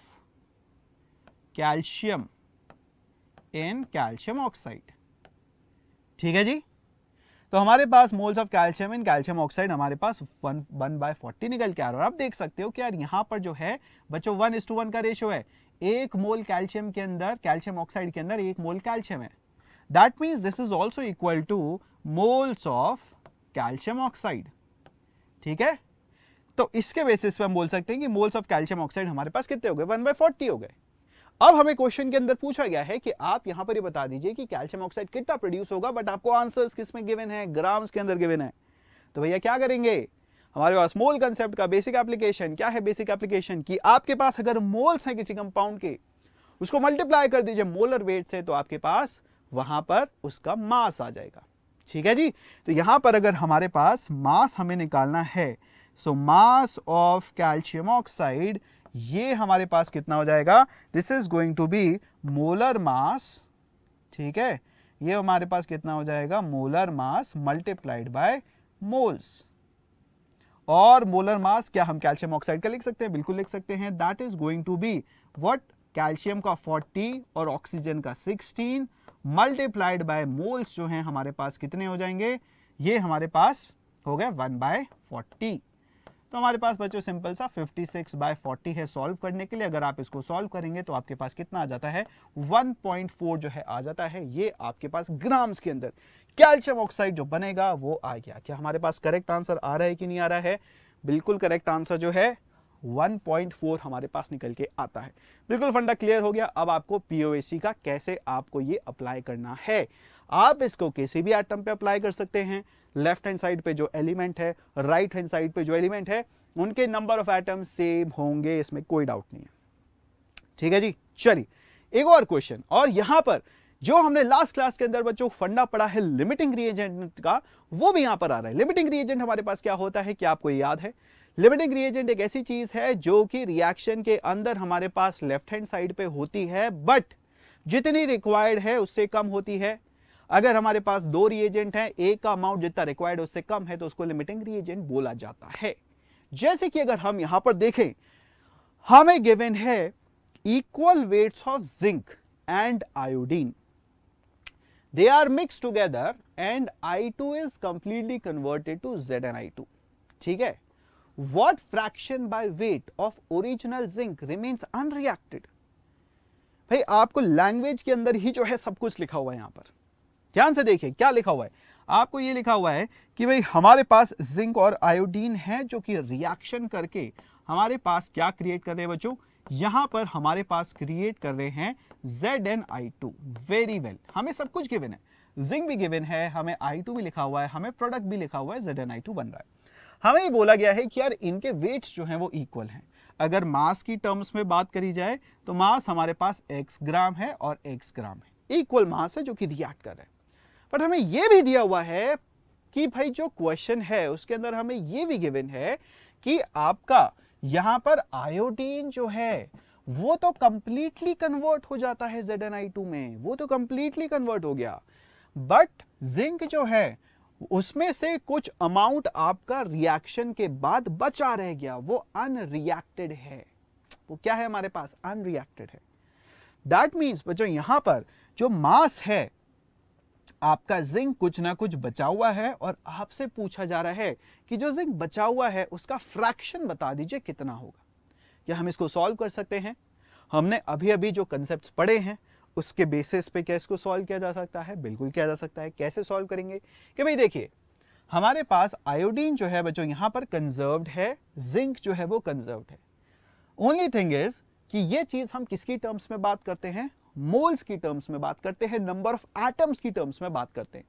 calcium in calcium oxide. ठीक है जी। तो हमारे पास moles of calcium in calcium oxide हमारे पास 1/40 निकल के आ रहा है। और आप देख सकते हो कि यार यहां पर जो है बच्चों 1:1 का रेशियो है। एक मोल कैल्शियम के अंदर, कैल्शियम ऑक्साइड के अंदर एक मोल कैल्शियम है। That means this is also equal to moles of calcium oxide. ठीक है। तो इसके बेसिस पे हम बोल सकते हैं कि मोल्स ऑफ कैल्शियम ऑक्साइड हमारे पास कितने हो गए? 1/40 हो गए। अब हमें क्वेश्चन के अंदर पूछा गया है कि आप यहां पर ही बता दीजिए कि कैल्शियम ऑक्साइड कितना प्रोड्यूस होगा, बट आपको आंसर्स किसमें गिवन है? ग्राम्स के अंदर गिवन है। तो भैया क्या करेंगे? हमारे पास मोल कंसेप्ट का बेसिक एप्लीकेशन क्या है? बेसिक एप्लीकेशन कि आपके पास अगर मोल्स हैं किसी कंपाउंड के, उसको मल्टीप्लाई कर दीजिए मोलर वेट से, तो आपके पास वहां पर उसका मास आ जाएगा। ठीक है जी। तो यहां पर अगर हमारे पास मास हमें निकालना है, so mass of calcium oxide, ये हमारे पास कितना हो जाएगा? This is going to be molar mass. ठीक है, ये हमारे पास कितना हो जाएगा? Molar mass multiplied by moles. और मोलर मास क्या हम कैल्शियम ऑक्साइड का लिख सकते हैं? बिल्कुल लिख सकते हैं। That is going to be what? Calcium का 40 और ऑक्सीजन का 16 मल्टीप्लाइड बाय मोल्स जो हैं हमारे पास कितने हो जाएंगे? ये हमारे पास हो गए 1/40। तो हमारे पास बच्चों सिंपल सा 56/40 है सॉल्व करने के लिए। अगर आप इसको सॉल्व करेंगे तो आपके पास कितना आ जाता है? 1.4 जो है आ जाता है। ये आपके पास ग्राम्स के अंदर कैल्शियम ऑक्साइड जो बनेगा वो आ गया। क्या हमारे पास करेक्ट आंसर आ रहा है कि नहीं आ रहा है? बिल्कुल करेक्ट आंसर जो है 1.4 हमारे पास निकल के आता है। बिल्कुल फंडा क्लियर हो गया। अब आपको POAC का कैसे आपको ये अप्लाई करना है। आप इसको किसी भी एटम पे अप्लाई कर सकते हैं। लेफ्ट हैंड साइड पे जो एलिमेंट है, राइट हैंड साइड पे जो एलिमेंट है, उनके नंबर ऑफ एटम सेम होंगे, इसमें कोई डाउट नहीं है। ठीक है जी। चलिए एक और क्वेश्चन। और यहां पर जो हमने लास्ट क्लास के अंदर बच्चों फंडा पढ़ा है लिमिटिंग रिएजेंट का, वो भी यहां पर आ रहा है। लिमिटिंग रिएजेंट हमारे पास क्या होता है, क्या आपको याद है? लिमिटिंग रिएजेंट एक ऐसी चीज है जो कि रिएक्शन के अंदर हमारे पास लेफ्ट हैंड साइड पे होती है, बट जितनी रिक्वायर्ड है उससे कम होती है। अगर हमारे पास दो रिएजेंट हैं, एक का अमाउंट जितना रिक्वायर्ड उससे कम है, तो उसको लिमिटिंग रिएजेंट बोला जाता है। जैसे कि अगर हम यहां पर देखें, हमें गिवन है equal weights of zinc and iodine, they are mixed together and I2 is completely converted to ZnI2. ठीक है। What fraction by weight of original zinc remains unreacted? भाई आपको लैंग्वेज के अंदर ही जो है सब कुछ लिखा हुआ है। यहां पर ध्यान से देखिए क्या लिखा हुआ है। आपको ये लिखा हुआ है कि भाई हमारे पास जिंक और आयोडीन है जो कि रिएक्शन करके हमारे पास क्या क्रिएट कर रहे हैं बच्चों? यहां पर हमारे पास क्रिएट कर रहे हैं ZnI2। वेरी वेल, हमें सब कुछ गिवन है, जिंक भी गिवन है, हमें I2 भी लिखा हुआ है, हमें प्रोडक्ट भी लिखा हुआ है, ZnI2 बन रहा है। हमें ये बोला गया है कि यार इनके वेट्स जो हैं वो इक्वल हैं। अगर मास की टर्म्स में बात करी जाए तो मास हमारे पास x ग्राम है और x ग्राम है, इक्वल मास है जो कि रिएक्ट कर रहा है। बट हमें यह भी दिया हुआ है कि भाई जो क्वेश्चन है उसके अंदर हमें यह भी गिवन है कि आपका यहां पर आयोडीन जो है वो तो कंप्लीटली कन्वर्ट हो जाता है ZnI2 में, वो तो कंप्लीटली कन्वर्ट हो गया। बट जिंक जो है उसमें से कुछ अमाउंट आपका रिएक्शन के बाद बचा रह गया, वो अनरिएक्टेड है। वो क्या है हमारे पास? अनरिएक्टेड है। दैट मीन्स बच्चों यहां पर जो मास है आपका जिंक कुछ ना कुछ बचा हुआ है और आपसे पूछा जा रहा है कि जो जिंक बचा हुआ है उसका फ्रैक्शन बता दीजिए कितना होगा। क्या हम इसको सॉल्व कर सकते हैं? हमने अभी अभी जो कंसेप्ट्स पढ़े हैं उसके बेसिस पे क्या इसको सॉल्व किया जा सकता है? बिल्कुल किया जा सकता है। कैसे सॉल्व करेंगे कि भाई देखिए, हमारे पास आयोडीन जो है बच्चों यहां पर कंजर्व्ड है, जिंक जो है वो कंजर्व्ड है। ओनली थिंग इज कि ये चीज हम किसकी टर्म्स में बात करते हैं? मोल्स की टर्म्स में बात करते हैं, नंबर ऑफ एटम्स की टर्म्स में बात करते हैं।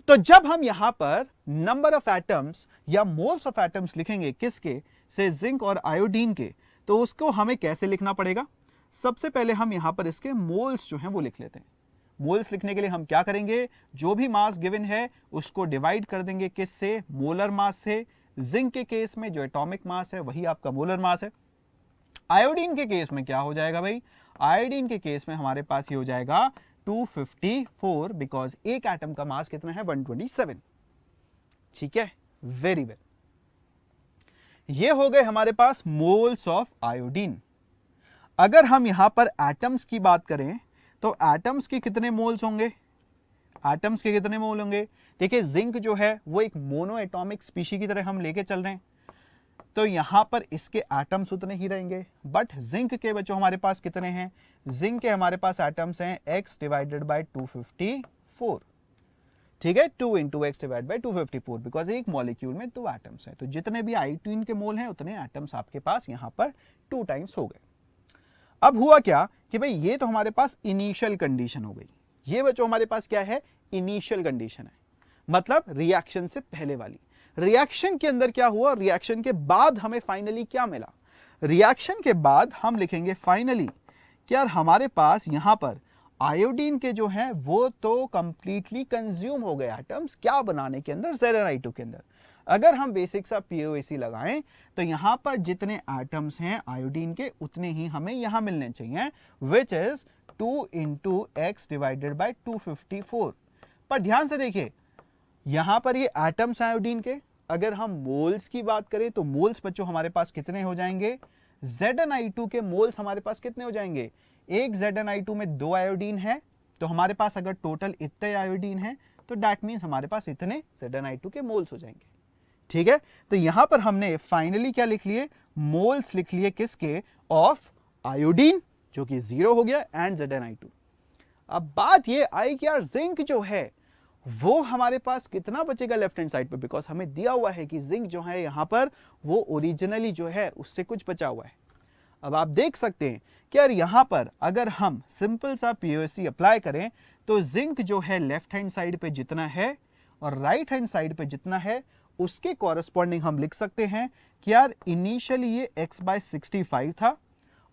तो जब हम यहां पर नंबर ऑफ एटम्स या मोल्स ऑफ एटम्स लिखेंगे किसके से, जिंक और आयोडीन के, तो उसको हमें कैसे लिखना पड़ेगा? सबसे पहले हम यहां पर इसके मोल्स जो हैं वो लिख लेते हैं। मोल्स लिखने के लिए हम क्या करेंगे? जो भी मास गिवन है उसको डिवाइड कर देंगे किस से? मोलर मास से। जिंक के केस में जो एटॉमिक मास है वही आपका मोलर मास है। आयोडीन के केस में क्या हो जाएगा भाई? आयोडीन के केस में हमारे पास ये हो जाएगा 254, बिकॉज एक एटम का मास कितना है? 127। ठीक है, वेरी वेल। ये हो गए हमारे पास मोल्स ऑफ आयोडीन। अगर हम यहां पर एटम्स की बात करें तो एटम्स के कितने मोल्स होंगे? एटम्स के कितने मोल होंगे? देखिए, जिंक जो है वो एक मोनो एटॉमिक स्पीशी की तरह हम लेके चल रहे हैं, तो यहां पर इसके एटम्स उतने ही रहेंगे। बट जिंक के बच्चों हमारे पास कितने हैं? जिंक के हमारे पास एटम्स हैं x डिवाइडेड बाय 254। ठीक है, 2 into x divide by 254, because एक मॉलिक्यूल में 2 एटम्स हैं, तो जितने भी आयोडीन के मोल हैं उतने एटम्स आपके पास यहां पर 2 टाइम्स हो गए। अब हुआ क्या कि भाई ये तो हमारे पास इनिशियल कंडीशन हो गई। ये बच्चों हमारे पास क्या है? इनिशियल कंडीशन है, मतलब रिएक्शन से पहले वाली। रिएक्शन के अंदर क्या हुआ? रिएक्शन के बाद हमें फाइनली क्या मिला? रिएक्शन के बाद हम लिखेंगे फाइनली कि यार हमारे पास यहां पर आयोडीन के जो हैं वो तो कंप्लीटली कंज्यूम हो गए एटम्स, क्या बनाने के अंदर? ZnI2 के अंदर। अगर हम बेसिक सा POAC लगाएं तो यहां पर जितने एटम्स हैं आयोडीन के उतने ही हमें यहां मिलने चाहिए, which is 2 into x divided by 254। पर ध्यान से देखिए, यहां पर ये एटम्स आयोडीन के, अगर हम मोल्स की बात करें तो मोल्स बच्चों हमारे पास कितने हो जाएंगे? ZnI2 के मोल्स हमारे पास कितने हो जाएंगे? एक ZnI2 में 2 आयोडीन है, तो हमारे पास अगर टोटल इतने आयोडीन है तो दैट मीन्स हमारे पास इतने ZnI2 के मोल्स हो जाएंगे। ठीक है, तो यहां पर हमने फाइनली क्या लिख लिए? मोल्स लिख लिए किसके? ऑफ आयोडीन, जो कि 0 हो गया, एंड ZnI2। अब बात ये आई कि यार जिंक जो है वो हमारे पास कितना बचेगा लेफ्ट हैंड साइड पे, बिकॉज हमें दिया हुआ है कि जिंक जो है यहां पर वो ओरिजिनली जो है उससे कुछ बचा हुआ है। अब आप देख सकते हैं कि यार यहां पर अगर हम सिंपल सा POAC अप्लाई करें तो जिंक जो है लेफ्ट हैंड साइड पे जितना है और राइट हैंड साइड पे जितना है उसके कॉरेस्पॉन्डिंग हम लिख सकते हैं कि यार इनिशियली ये x/65 था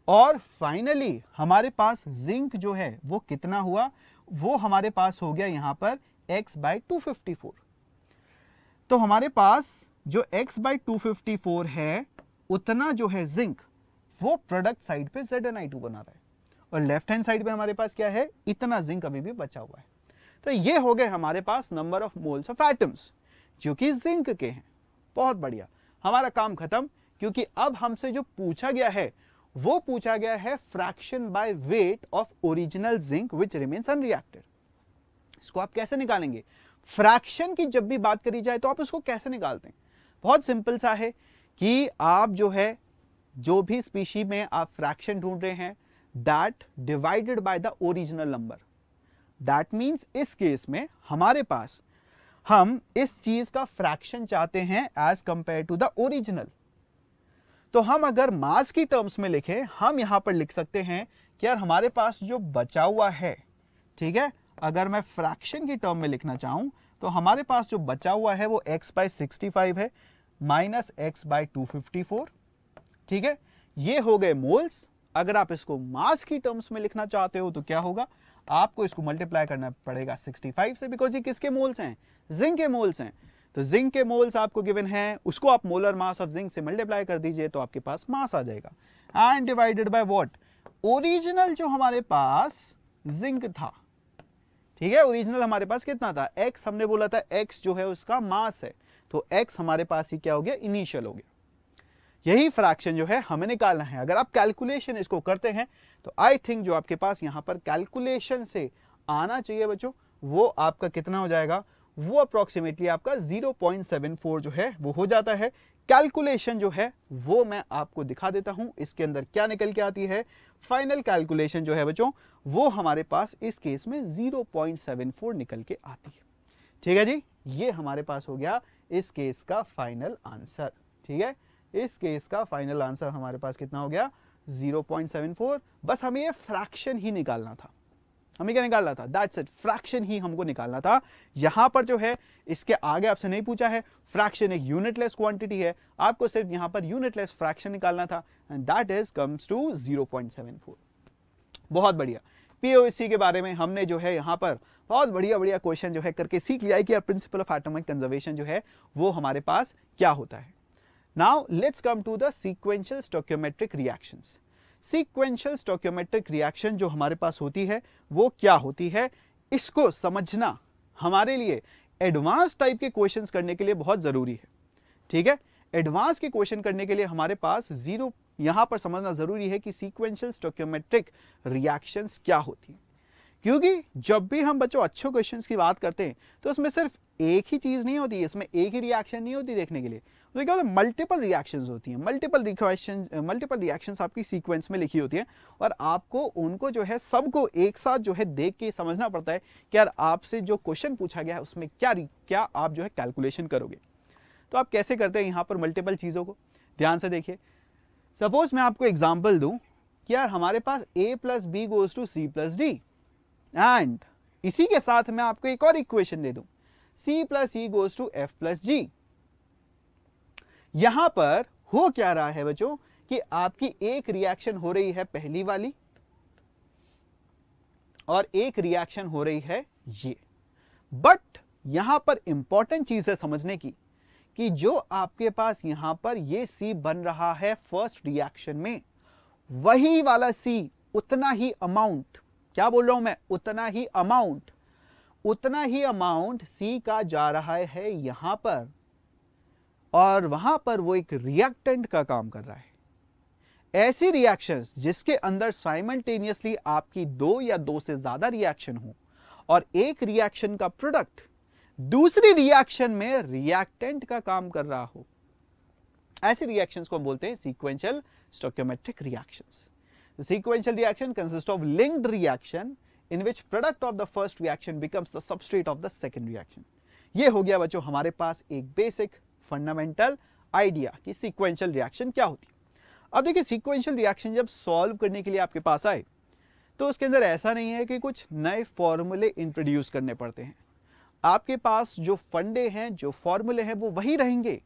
और फाइनली हमारे पास जिंक जो है वो कितना हुआ? वो हमारे पास हो गया यहां पर x/254। तो हमारे पास जो x/254 है उतना जो है जिंक वो प्रोडक्ट साइड पे ZnI2 बना रहा है, और लेफ्ट हैंड साइड पे हमारे पास क्या है? इतना जिंक अभी भी बचा हुआ है। तो ये हो गए हमारे पास number of moles of atoms जो कि जिंक के हैं। बहुत बढ़िया, हमारा काम खत्म, क्योंकि अब हमसे जो पूछा गया है वो पूछा गया है fraction by weight of original zinc which remains unreacted. इसको आप कैसे निकालेंगे? फ्रैक्शन की जब भी बात करी जाए तो आप इसको कैसे निकालते हैं? बहुत सिंपल सा है कि आप जो है जो भी स्पीशी में आप फ्रैक्शन ढूंढ रहे हैं that divided by the original number, that means इस केस में हमारे पास हम इस चीज का फ्रैक्शन चाहते हैं as compare to the original. तो हम अगर मास की टर्म्स में लिखें, हम यहां पर लिख सकते हैं कि यार हमारे पास जो बचा हुआ है, ठीक है, अगर मैं फ्रैक्शन की टर्म में लिखना चाहूं तो हमारे पास जो बचा हुआ है वो x/65 है माइनस x/254। ठीक है, ये हो गए मोल्स। अगर आप इसको मास की टर्म्स में लिखना चाहते हो तो क्या होगा? आपको इसको मल्टीप्लाई करना पड़ेगा 65 से, बिकॉज ये किसके मोल्स हैं? जिंक के मोल्स हैं। तो जिंक के मोल्स आपको गिवन है, उसको आप मोलर मास ऑफ जिंक से मल्टीप्लाई कर दीजिए तो आपके पास मास आ जाएगा, and divided by what? Original जो हमारे पास जिंक था। ठीक है, ओरिजिनल हमारे पास कितना था? x, हमने बोला था x जो है उसका मास है, तो x हमारे पास ही क्या हो गया? इनिशियल हो गया। यही फ्रैक्शन जो है हमें निकालना है। अगर आप कैलकुलेशन इसको करते हैं तो आई थिंक जो आपके पास यहां पर कैलकुलेशन से आना चाहिए बच्चों वो आपका कितना हो जाएगा, वो अप्रोक्सीमेटली आपका 0.74 जो है वो हो जाता है। कैलकुलेशन जो है वो मैं आपको दिखा देता हूं, इसके अंदर क्या निकल के आती है। फाइनल कैलकुलेशन जो है बच्चों वो हमारे पास इस केस में 0.74 निकल के आती है। ठीक है जी, ये हमारे पास हो गया इस केस का फाइनल आंसर। ठीक है, इस केस का फाइनल आंसर हमारे पास कितना हो गया, 0.74। बस हमें ये फ्रैक्शन ही निकालना था। हमें क्या निकालना था, दैट्स इट, फ्रैक्शन ही हमको निकालना था। यहां पर जो है इसके आगे आपसे नहीं पूछा है, फ्रैक्शन एक यूनिटलेस क्वांटिटी है, आपको सिर्फ यहां पर यूनिटलेस फ्रैक्शन निकालना था, and that is comes to 0.74। बहुत बढ़िया। पीओसी के बारे में हमने जो है यहाँ पर बहुत बढ़िया बढ़िया क्वेश्चन जो है करके सीख लिया है कि प्रिंसिपल ऑफ एटॉमिक कंजर्वेशन जो है वो हमारे पास क्या होता है। Now let's come to the sequential stoichiometric reactions. Sequential stoichiometric reaction जो हमारे पास होती है वो क्या होती है, इसको समझना हमारे लिए एडवांस टाइप के क्वेश्चंस करने के लिए बहुत जरूरी है। ठीक है, एडवांस के क्वेश्चन करने के लिए हमारे पास यहां पर समझना जरूरी है कि सीक्वेंशियल स्टोइकियोमेट्रिक रिएक्शंस क्या होती है। क्योंकि जब भी हम बच्चों अच्छे क्वेश्चंस की बात करते हैं तो उसमें सिर्फ एक ही चीज नहीं होती है, इसमें एक ही रिएक्शन नहीं होती देखने के लिए, तो क्या होता है, मल्टीपल रिएक्शंस होती हैं। मल्टीपल रिएक्शंस आपकी सीक्वेंस में लिखी होती हैं और आपको उनको जो है सबको एक साथ जो है देख के समझना पड़ता है कि यार आपसे जो क्वेश्चन पूछा गया है उसमें क्या आप जो है कैलकुलेशन करोगे। तो आप कैसे करते हैं यहाँ पर मल्टीपल चीजों को, ध्यान से देखिए। सपोज मैं आपको एग्जाम्पल दूं कि यार हमारे पास a plus B goes to C plus D, and इसी के साथ मैं आपको एक और इक्वेशन दे दूं c plus E goes to F plus G. यहां पर हो क्या रहा है बच्चों कि आपकी एक रिएक्शन हो रही है पहली वाली और एक रिएक्शन हो रही है ये। बट यहां पर इंपॉर्टेंट चीज है समझने की कि जो आपके पास यहां पर ये C बन रहा है फर्स्ट रिएक्शन में, वही वाला C उतना ही अमाउंट, क्या बोल रहा हूं मैं, उतना ही अमाउंट C का जा रहा है यहां पर, और वहां पर वो एक रिएक्टेंट का काम कर रहा है। ऐसी रिएक्शंस जिसके अंदर साइमल्टेनियसली आपकी दो या दो से ज्यादा रिएक्शन हो और एक रिएक्शन का प्रोडक्ट दूसरी रिएक्शन में रिएक्टेंट का काम कर रहा हो, ऐसी रिएक्शंस को हम बोलते हैं sequential stoichiometric reactions. The sequential reaction consists of linked reaction in which product of the first reaction becomes the substrate of the second reaction. ये हो गया बच्चों हमारे पास एक बेसिक फंडामेंटल आइडिया कि सीक्वेंशियल रिएक्शन क्या होती है। अब देखिए, सीक्वेंशियल रिएक्शन जब सॉल्व करने के लिए आपके पास आए तो उसके अंदर ऐसा नहीं है कि कुछ नए फॉर्मूले इंट्रोड्यूस करने पड़ते हैं। आपके पास जो फंडे हैं, जो फॉर्मूले हैं, वो वही रहेंगे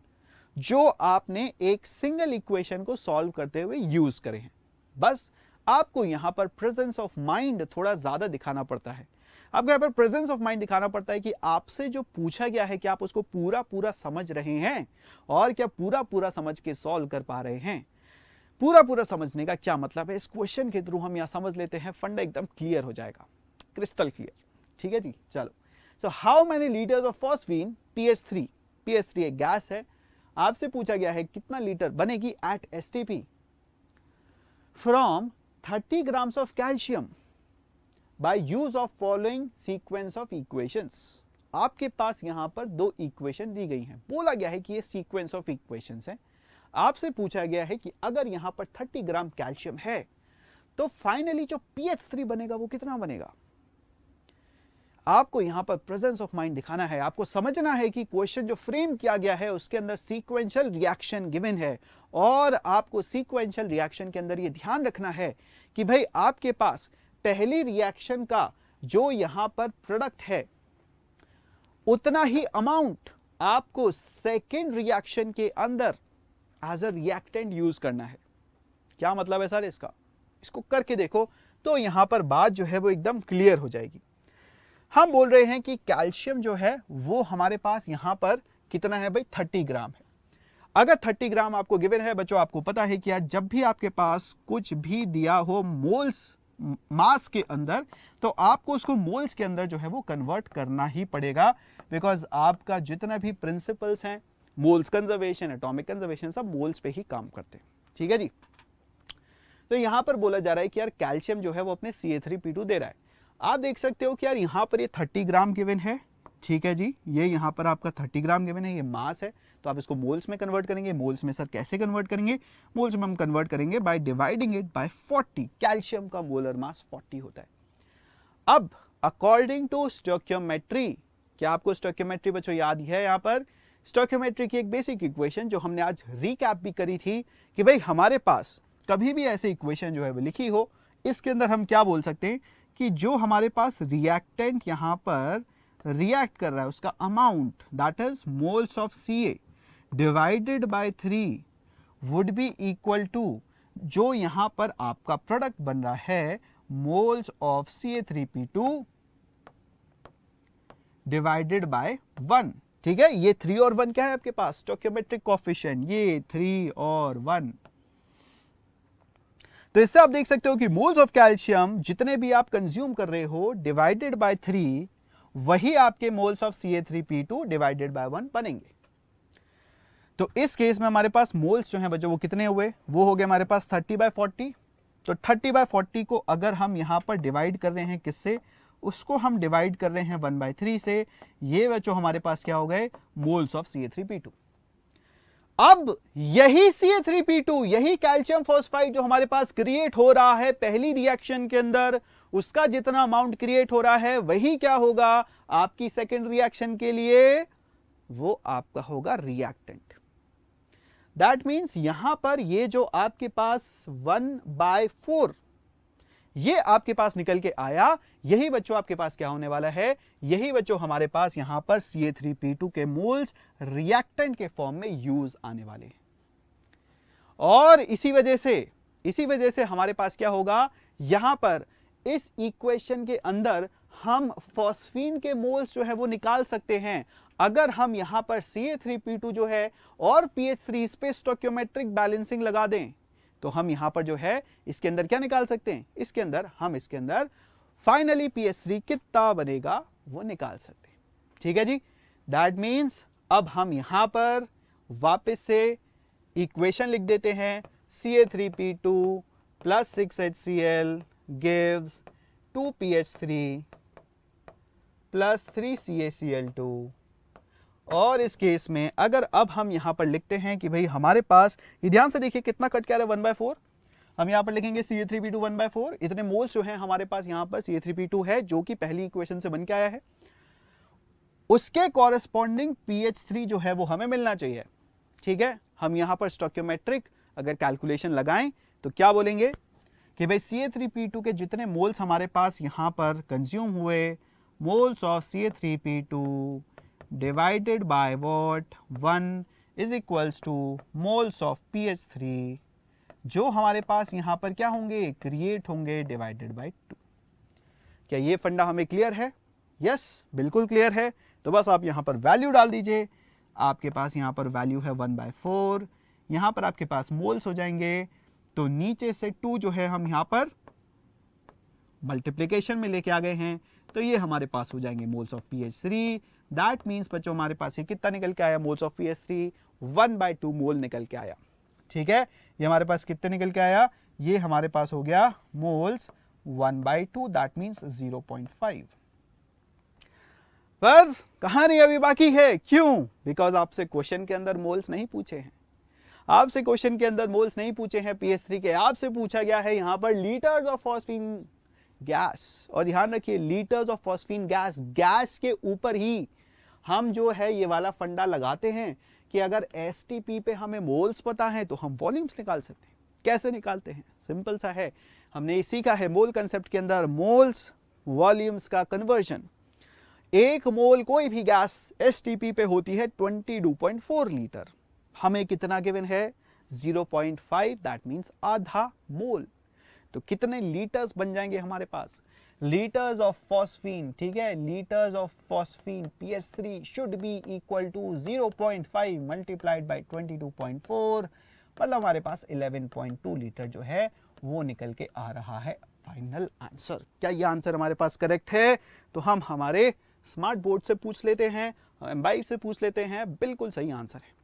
जो आपने एक सिंगल इक्वेशन को सॉल्व करते हुए यूज करे हैं। बस आपको यहां पर प्रेजेंस ऑफ माइंड थोड़ा ज्यादा दिखाना पड़ता है। आपको यहां पर प्रेजेंस ऑफ माइंड दिखाना पड़ता है कि आपसे जो पूछा गया है कि आप उसको पूरा पूरा समझ रहे हैं और क्या पूरा पूरा समझ के सॉल्व कर पा रहे हैं। पूरा पूरा समझने का क्या मतलब है, इस क्वेश्चन के थ्रू हम यहां समझ लेते हैं, फंडा एकदम क्लियर हो जाएगा, क्रिस्टल क्लियर। ठीक है जी, चलो। So how many litres of phosphine PH3, PH3 एक गैस है, आपसे पूछा गया है कितना लीटर बनेगी eight STP from 30 grams of calcium by use of following sequence of equations। आपके पास यहां पर दो इक्वेशन दी गई हैं, बोला गया है कि ये सीक्वेंस ऑफ इक्वेशंस हैं। आपसे पूछा गया है कि अगर यहां पर 30 ग्राम कैल्शियम है तो फाइनली जो PH3 बनेगा वो कितना बनेगा। आपको यहां पर प्रेजेंस ऑफ माइंड दिखाना है, आपको समझना है कि क्वेश्चन जो फ्रेम किया गया है उसके अंदर सीक्वेंशियल रिएक्शन गिवन है, और आपको सीक्वेंशियल रिएक्शन के अंदर यह ध्यान रखना है कि भाई आपके पास पहली रिएक्शन का जो यहां पर प्रोडक्ट है उतना ही अमाउंट आपको सेकेंड रिएक्शन के अंदर एज अ रिएक्टेंट यूज करना है। क्या मतलब है सर इसका, इसको करके देखो तो यहां पर बात जो है वो एकदम क्लियर हो जाएगी। हम बोल रहे हैं कि कैल्शियम जो है वो हमारे पास यहां पर कितना है भाई, 30 ग्राम है। अगर 30 ग्राम आपको गिवन है बच्चों, आपको पता है कि यार जब भी आपके पास कुछ भी दिया हो मोल्स मास के अंदर, तो आपको उसको मोल्स के अंदर जो है वो कन्वर्ट करना ही पड़ेगा, बिकॉज आपका जितना भी प्रिंसिपल्स हैं, मोल्स कंजर्वेशन, एटॉमिक कंजर्वेशन, सब मोल्स पे ही काम करते हैं। ठीक है जी। तो यहां पर बोला जा रहा है कि यार कैल्शियम जो है वो अपने CA3P2 दे रहा है। आप देख सकते हो कि यार यहाँ पर ये 30 ग्राम गिवन है, ठीक है जी, ये यहाँ पर आपका 30 ग्राम गिवन है, ये मास है, तो आप इसको मोल्स में कन्वर्ट करेंगे। मोल्स में सर कैसे कन्वर्ट करेंगे? मोल्स में हम कन्वर्ट करेंगे by dividing it by 40। Calcium का मोलर मास 40 होता है। अब अकॉर्डिंग टू स्टोइकियोमेट्री, क्या आपको स्टोइकियोमेट्री बच्चों याद है? यहाँ पर स्टोइकियोमेट्री की एक बेसिक इक्वेशन जो हमने आज रिकैप भी करी थी कि भाई हमारे पास कभी भी ऐसी इक्वेशन जो है वो लिखी हो, इसके अंदर हम क्या बोल सकते हैं कि जो हमारे पास रिएक्टेंट यहाँ पर रिएक्ट कर रहा है उसका amount, that is moles of Ca divided by 3 would be equal to जो यहाँ पर आपका प्रोडक्ट बन रहा है moles of Ca3P2 divided by 1। ठीक है, ये 3 और 1 क्या है आपके पास? स्टोइकियोमेट्रिक कोएफिशिएंट, ये 3 और 1। तो इससे आप देख सकते हो कि मोल्स ऑफ कैल्शियम जितने भी आप कंज्यूम कर रहे हो डिवाइडेड बाय 3, वही आपके moles of Ca3P2 divided by 1 बनेंगे। तो इस केस में हमारे पास मोल्स जो हैं बच्चों वो कितने हुए? वो हो गए हमारे पास 30/40। तो 30/40 को अगर हम यहां पर डिवाइड कर रहे हैं किससे? उसको हम डिवाइड कर रहे हैं 1/3 से। ये बच्चों हमारे पास क्या हो गए? Moles of Ca3P2। अब यही Ca3P2, यही कैल्शियम फॉस्फाइड जो हमारे पास क्रिएट हो रहा है पहली रिएक्शन के अंदर, उसका जितना अमाउंट क्रिएट हो रहा है वही क्या होगा आपकी सेकेंड रिएक्शन के लिए? वो आपका होगा रिएक्टेंट। दैट मीन्स यहां पर ये जो आपके पास 1/4 ये आपके पास निकल के आया, यही बच्चों आपके पास क्या होने वाला है? यही बच्चों हमारे पास यहां पर Ca3P2 के मोल्स रिएक्टेंट के फॉर्म में यूज आने वाले हैं। और इसी वजह से हमारे पास क्या होगा? यहां पर इस इक्वेशन के अंदर हम फॉस्फीन के मोल्स जो है वो निकाल सकते हैं। अगर हम यहां पर Ca3P2 जो है और PH3 इस पे स्टोइकियोमेट्रिक बैलेंसिंग लगा दें तो हम यहां पर जो है इसके अंदर क्या निकाल सकते हैं? इसके अंदर फाइनली PH3 कितना बनेगा वो निकाल सकते हैं। ठीक है जी, दैट मीन्स अब हम यहां पर वापस से इक्वेशन लिख देते हैं। Ca3P2 plus 6HCl gives 2PH3 plus 3CaCl2। और इस केस में अगर अब हम यहां पर लिखते हैं कि भाई हमारे पास, ये ध्यान से देखिए कितना कट क्या रहा है? 1/4। हम यहां पर लिखेंगे Ca3P2 1/4। इतने मोल्स जो हैं हमारे पास यहां पर Ca3P2 है जो कि पहली इक्वेशन से बन के आया है। उसके कॉरेस्पॉन्डिंग PH3 जो है वो हमें मिलना चाहिए। ठीक है, हम यहां पर स्टोइकियोमेट्रिक अगर कैलकुलेशन लगाएं तो क्या बोलेंगे कि भाई Ca3P2 के जितने मोल्स हमारे पास यहां पर कंज्यूम हुए, moles of Ca3P2 divided by what 1 is equals to moles of PH3 जो हमारे पास यहां पर क्या होंगे? क्रिएट होंगे डिवाइडेड बाय 2। क्या ये फंडा हमें क्लियर है? यस, बिल्कुल क्लियर है। तो बस आप यहां पर वैल्यू डाल दीजिए। आपके पास यहां पर वैल्यू है 1/4, यहां पर आपके पास मोल्स हो जाएंगे। तो नीचे से 2 जो है हम यहां पर मल्टीप्लीकेशन में लेके आ गए हैं, तो ये हमारे पास हो जाएंगे moles of PH3। That means बच्चों हमारे पास ये कितना निकल के आया? मोल्स ऑफ PH3 1/2 मोल निकल के आया। ठीक है, ये हमारे पास कितने निकल के आया? ये हमारे पास हो गया मोल्स 1/2, दैट मीन्स 0.5। पर कहानी अभी बाकी है। क्यों? बिकॉज आपसे क्वेश्चन के अंदर मोल्स नहीं पूछे हैं। आपसे क्वेश्चन के अंदर मोल्स नहीं पूछे हैं PH3 के, आपसे पूछा गया है यहां पर लीटर्स ऑफ फॉस्फीन गैस। और ध्यान रखिए litres of phosphine gas, gas के ऊपर ही हम जो है ये वाला फंडा लगाते हैं कि अगर STP पे हमें मोल्स पता है तो हम वॉल्यूम्स निकाल सकते हैं। कैसे निकालते हैं? सिंपल सा है, हमने सीखा है मोल कंसेप्ट के अंदर मोल्स वॉल्यूम्स का कन्वर्जन। एक मोल कोई भी गैस STP पे होती है 22.4 लीटर। हमें कितना गिवन है? 0.5, दैट मीन्स आधा मोल। तो कितने लीटर्स बन जाएंगे हमारे पास? Litres of phosphine. ठीक है, litres of phosphine PH3 should be equal to 0.5 multiplied by 22.4, मतलब हमारे पास 11.2 लीटर जो है वो निकल के आ रहा है फाइनल आंसर। क्या ये आंसर हमारे पास करेक्ट है? तो हम हमारे स्मार्ट बोर्ड से पूछ लेते हैं, एम्बाइब से पूछ लेते हैं, बिल्कुल सही आंसर है।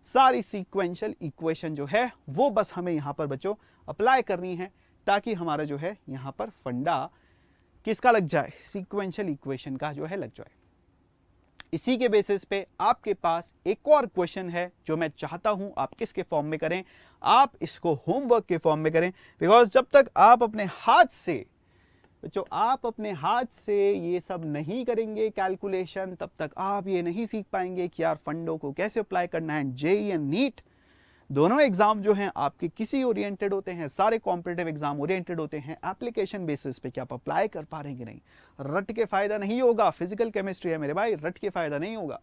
सारी सीक्वेंशियल इक्वेशन जो है वो बस हमें यहां पर बच्चों अप्लाई करनी है ताकि हमारा जो है यहां पर फंडा किसका लग जाए, सीक्वेंशियल इक्वेशन का जो है लग जाए। इसी के बेसिस पे आपके पास एक और क्वेश्चन है जो मैं चाहता हूं आप किसके फॉर्म में करें, आप इसको होमवर्क के फॉर्म में करें। बिकॉज जब तक आप अपने हाथ से ये सब नहीं करेंगे कैलकुलेशन, तब तक आप ये नहीं सीख पाएंगे कि यार फंडों को कैसे अप्लाई करना है। जेईई एंड नीट दोनों एग्जाम जो हैं आपके किसी ओरिएंटेड होते हैं, सारे कॉम्पिटिटिव एग्जाम ओरिएंटेड होते हैं एप्लीकेशन बेसिस पे कि आप अप्लाई कर पा रहे हैं कि नहीं। रट के फायदा नहीं होगा, फिजिकल केमिस्ट्री है मेरे भाई, रट के फायदा नहीं होगा।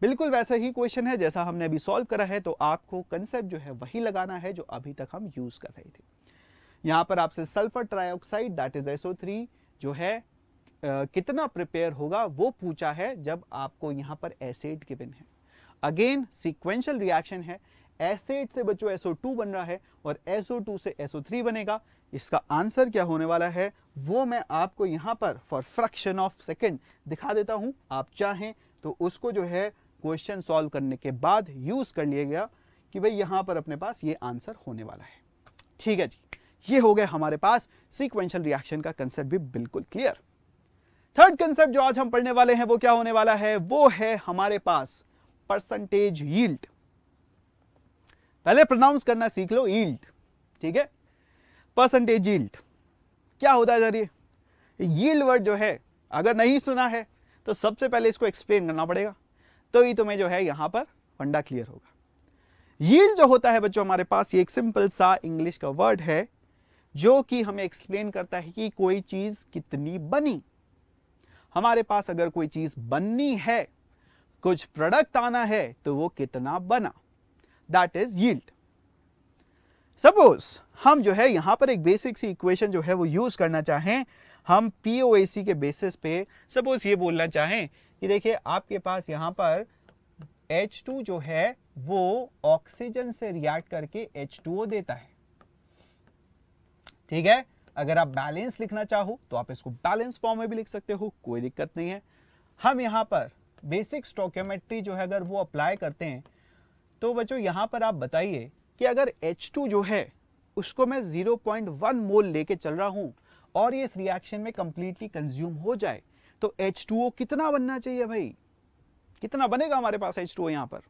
बिल्कुल वैसा ही क्वेश्चन है जैसा हमने अभी सॉल्व करा है, तो आपको कंसेप्ट जो है वही लगाना है जो अभी तक हम यूज कर रहे थे। यहां पर आपसे sulphur trioxide that is SO3 जो है कितना प्रिपेयर होगा वो पूछा है, जब आपको यहां पर एसिड गिवन है। अगेन सीक्वेंशियल रिएक्शन है, एसिड से बच्चों SO2 बन रहा है और SO2 से SO3 बनेगा। इसका आंसर क्या होने वाला है वो मैं आपको यहां पर फॉर फ्रैक्शन ऑफ सेकंड दिखा देता हूं। आप चाहें तो उसको जो है क्वेश्चन सॉल्व करने के बाद यूज कर लिएगा कि भाई यहां पर अपने पास ये आंसर होने वाला है। ठीक है जी, ये हो गया हमारे पास सीक्वेंशियल रिएक्शन का कंसेप्ट भी बिल्कुल क्लियर। थर्ड कंसेप्ट जो आज हम पढ़ने वाले हैं वो क्या होने वाला है, वो है हमारे पास परसेंटेज यील्ड। पहले प्रोनाउंस करना सीख लो, यील्ड। ठीक है, परसेंटेज यील्ड क्या होता है जरा यील्ड वर्ड जो है अगर नहीं सुना है तो सबसे पहले इसको एक्सप्लेन करना पड़ेगा, तो ही तुम्हें जो है यहां पर फंडा क्लियर होगा। यील्ड जो होता है बच्चों हमारे पास ये एक सिंपल सा इंग्लिश का वर्ड है जो कि हमें एक्सप्लेन करता है कि कोई चीज कितनी बनी। हमारे पास अगर कोई चीज बननी है, कुछ प्रोडक्ट आना है, तो वो कितना बना, दैट इज यील्ड। सपोज हम जो है यहां पर एक बेसिक सी इक्वेशन जो है वो यूज करना चाहें, हम POAC के बेसिस पे सपोज ये बोलना चाहें कि देखिए आपके पास यहां पर H2 जो है वो ऑक्सीजन से रिएक्ट करके H2O देता है। ठीक है, अगर आप बैलेंस लिखना चाहो तो आप इसको बैलेंस फॉर्म में भी लिख सकते हो, कोई दिक्कत नहीं है। हम यहां पर बेसिक स्टोइकियोमेट्री जो है अगर वो अप्लाई करते हैं तो बच्चों यहां पर आप बताइए कि अगर H2 जो है उसको मैं 0.1 मोल लेके चल रहा हूं और ये इस रिएक्शन में कंप्लीटली कंज्यूम हो जाए तो H2O कितना बनना चाहिए भाई, कितना बनेगा हमारे पास H2O यहां पर।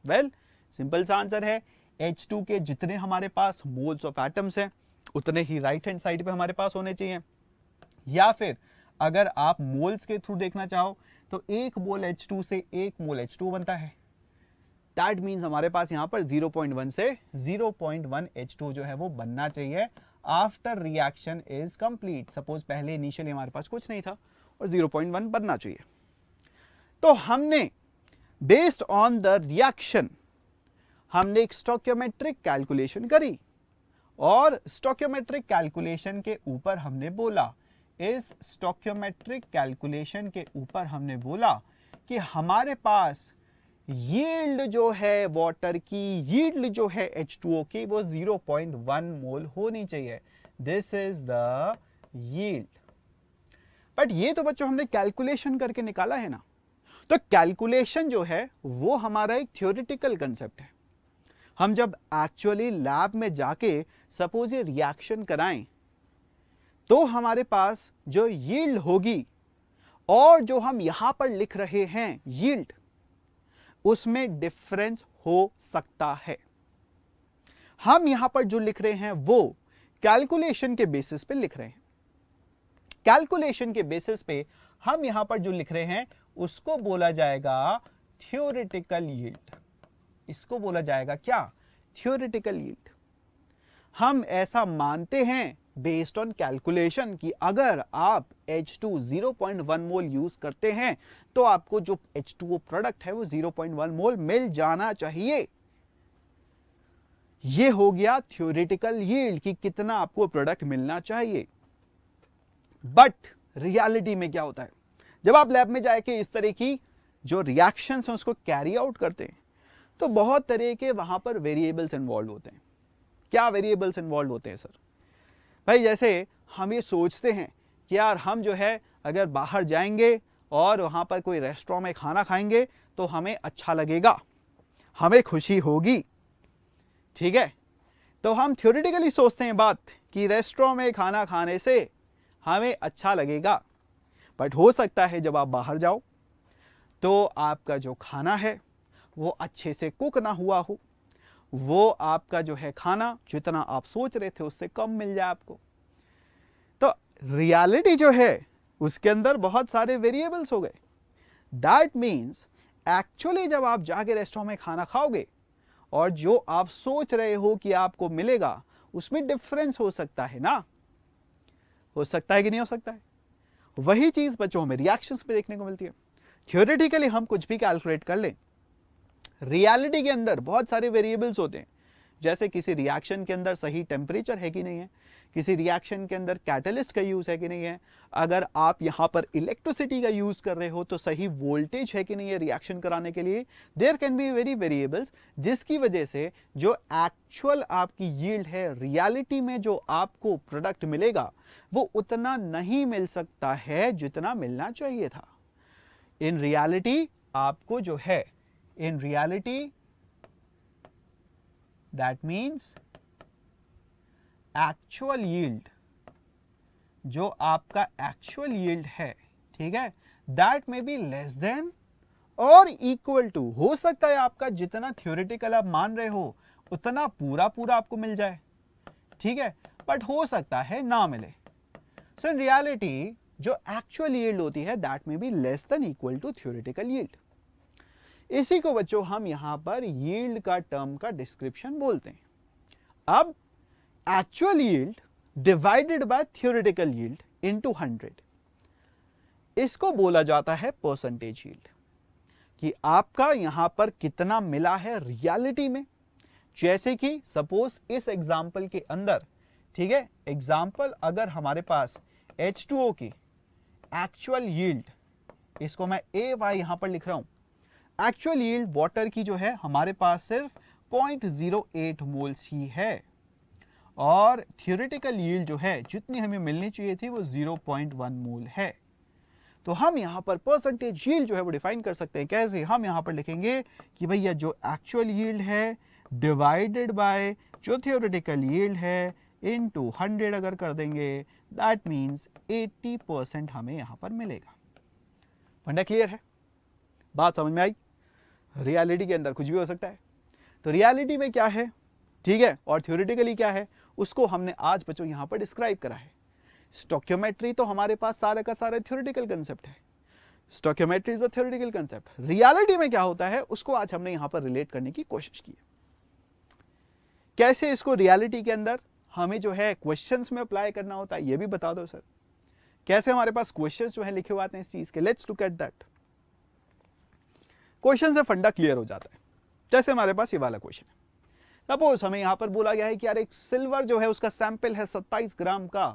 वेल सिंपल सा आंसर है H2 के जितने हमारे पास मोल्स ऑफ एटम्स हैं उतने ही राइट हैंड साइड पे हमारे पास होने चाहिए। या फिर अगर आप मोल्स के थ्रू देखना चाहो तो एक मोल H2 से एक मोल H2 बनता है। दैट मीन्स हमारे पास यहां पर 0.1 से 0.1 H2 जो है वो बनना चाहिए after reaction is complete. Suppose पहले इनिशियली हमारे पास कुछ नहीं था और 0.1 बनना चाहिए। तो हमने बेस्ड ऑन द रिएक्शन हमने एक स्टोइकियोमेट्रिक कैलकुलेशन करी और स्टोइकियोमेट्रिक कैलकुलेशन के ऊपर हमने बोला, इस स्टोइकियोमेट्रिक कैलकुलेशन के ऊपर हमने बोला कि हमारे पास यील्ड जो है वाटर की, यील्ड जो है H2O की वो 0.1 मोल होनी चाहिए। This is the yield. But ये तो बच्चों हमने कैलकुलेशन करके निकाला है ना, तो कैलकुलेशन जो है वो हमारा एक थ्योरेटिकल कंसेप्ट है। हम जब एक्चुअली लैब में जाके सपोज ये रिएक्शन कराएं तो हमारे पास जो यील्ड होगी और जो हम यहां पर लिख रहे हैं यील्ड, उसमें डिफरेंस हो सकता है। हम यहां पर जो लिख रहे हैं वो कैलकुलेशन के बेसिस पे लिख रहे हैं। कैलकुलेशन के बेसिस पे हम यहां पर जो लिख रहे हैं उसको बोला जाएगा थ्योरेटिकल यील्ड। इसको बोला जाएगा क्या, थ्योरेटिकल यील्ड। हम ऐसा मानते हैं बेस्ड ऑन कैलकुलेशन कि अगर आप H2 0.1 मोल यूज करते हैं तो आपको जो H2O प्रोडक्ट है वो 0.1 मोल मिल जाना चाहिए। ये हो गया थ्योरेटिकल यील्ड कि कितना आपको प्रोडक्ट मिलना चाहिए। बट रियलिटी में क्या होता है, जब आप लैब में जाके इस तरह की जो रिएक्शंस हैं उसको कैरी आउट करते हैं तो बहुत तरह के वहां पर वेरिएबल्स इन्वॉल्व होते हैं। क्या वेरिएबल्स इन्वॉल्व होते हैं सर? भाई जैसे हम ये सोचते हैं कि यार हम जो है अगर बाहर जाएंगे और वहां पर कोई रेस्टोरेंट में खाना खाएंगे तो हमें अच्छा लगेगा, हमें खुशी होगी। ठीक है, तो हम थ्योरेटिकली सोचते हैं बात कि रेस्टोरेंट में खाना खाने से हमें अच्छा लगेगा, बट हो सकता है जब आप बाहर जाओ तो आपका जो खाना है वो अच्छे से कुक ना हुआ हो, वो आपका जो है खाना जितना आप सोच रहे थे उससे कम मिल जाए आपको। तो रियलिटी जो है उसके अंदर बहुत सारे वेरिएबल्स हो गए। दैट मीन्स एक्चुअली जब आप जाके रेस्टोरेंट में खाना खाओगे और जो आप सोच रहे हो कि आपको मिलेगा उसमें डिफरेंस हो सकता है ना, हो सकता है कि नहीं हो सकता है। वही चीज बच्चों में रिएक्शंस में देखने को मिलती है। थ्योरेटिकली हम कुछ भी कैलकुलेट कर लें, रियलिटी के अंदर बहुत सारे वेरिएबल्स होते हैं, जैसे किसी रिएक्शन के अंदर सही टेम्परेचर है कि नहीं है, किसी रिएक्शन के अंदर कैटलिस्ट का यूज है कि नहीं है, अगर आप यहां पर इलेक्ट्रिसिटी का यूज कर रहे हो तो सही वोल्टेज है कि नहीं है रिएक्शन कराने के लिए। There can be very variables जिसकी वजह से जो एक्चुअल आपकी यील्ड है, रियलिटी में जो आपको प्रोडक्ट मिलेगा वो उतना नहीं मिल सकता है जितना मिलना चाहिए था। इन रियलिटी आपको जो है, in reality that means actual yield, जो आपका actual yield है, ठीक है, that may be less than और equal to, हो सकता है आपका जितना theoretical आप मान रहे हो उतना पूरा पूरा आपको मिल जाए, ठीक है, बट हो सकता है ना मिले। सो इन रियलिटी जो actual yield होती है that may be less than equal to theoretical yield। इसी को बच्चों हम यहां पर यील्ड का टर्म का डिस्क्रिप्शन बोलते हैं। अब actual yield divided by theoretical yield into 100, इसको बोला जाता है परसेंटेज यील्ड, कि आपका यहां पर कितना मिला है रियलिटी में। जैसे कि सपोज इस एग्जांपल के अंदर, ठीक है, एग्जांपल अगर हमारे पास H2O की एक्चुअल यील्ड, इसको मैं AY यहां पर लिख रहा हूं, एक्चुअल यील्ड वाटर की जो है हमारे पास सिर्फ 0.08 मोल्स ही है, और थियोरेटिकल यील्ड जो है जितनी हमें मिलनी चाहिए थी वो 0.1 मोल है। तो हम यहां पर परसेंटेज यील्ड जो है वो डिफाइन कर सकते हैं। कैसे? हम यहां पर लिखेंगे कि भैया जो एक्चुअल यील्ड है डिवाइडेड बाय जो थियोरेटिकल यील्ड है इनटू 100 अगर कर देंगे, दैट मीन्स 80% हमें यहां पर मिलेगा। फंडा क्लियर है? बात समझ में आई? रियलिटी के अंदर कुछ भी हो सकता है, तो रियलिटी में क्या है, ठीक है, और थ्योरेटिकली क्या है, उसको हमने आज बच्चों यहां पर डिस्क्राइब करा है। स्टोकियोमेट्री तो हमारे पास सारा का सारा थ्योरेटिकल कंसेप्ट है, stoichiometry is a theoretical concept. Reality में क्या होता है उसको आज हमने यहां पर रिलेट करने की कोशिश की है। कैसे इसको रियलिटी के अंदर हमें जो है क्वेश्चंस में अप्लाई करना होता है ये भी बता दो सर। कैसे हमारे पास क्वेश्चंस जो है लिखे हुए आते हैं इस चीज के, let's look at that. Question से फंडा क्लियर हो जाता है। जैसे हमारे पास ये वाला क्वेश्चन है, सपोज हमें यहां पर बोला गया है कि यार एक सिल्वर जो है उसका सैंपल है 27 ग्राम का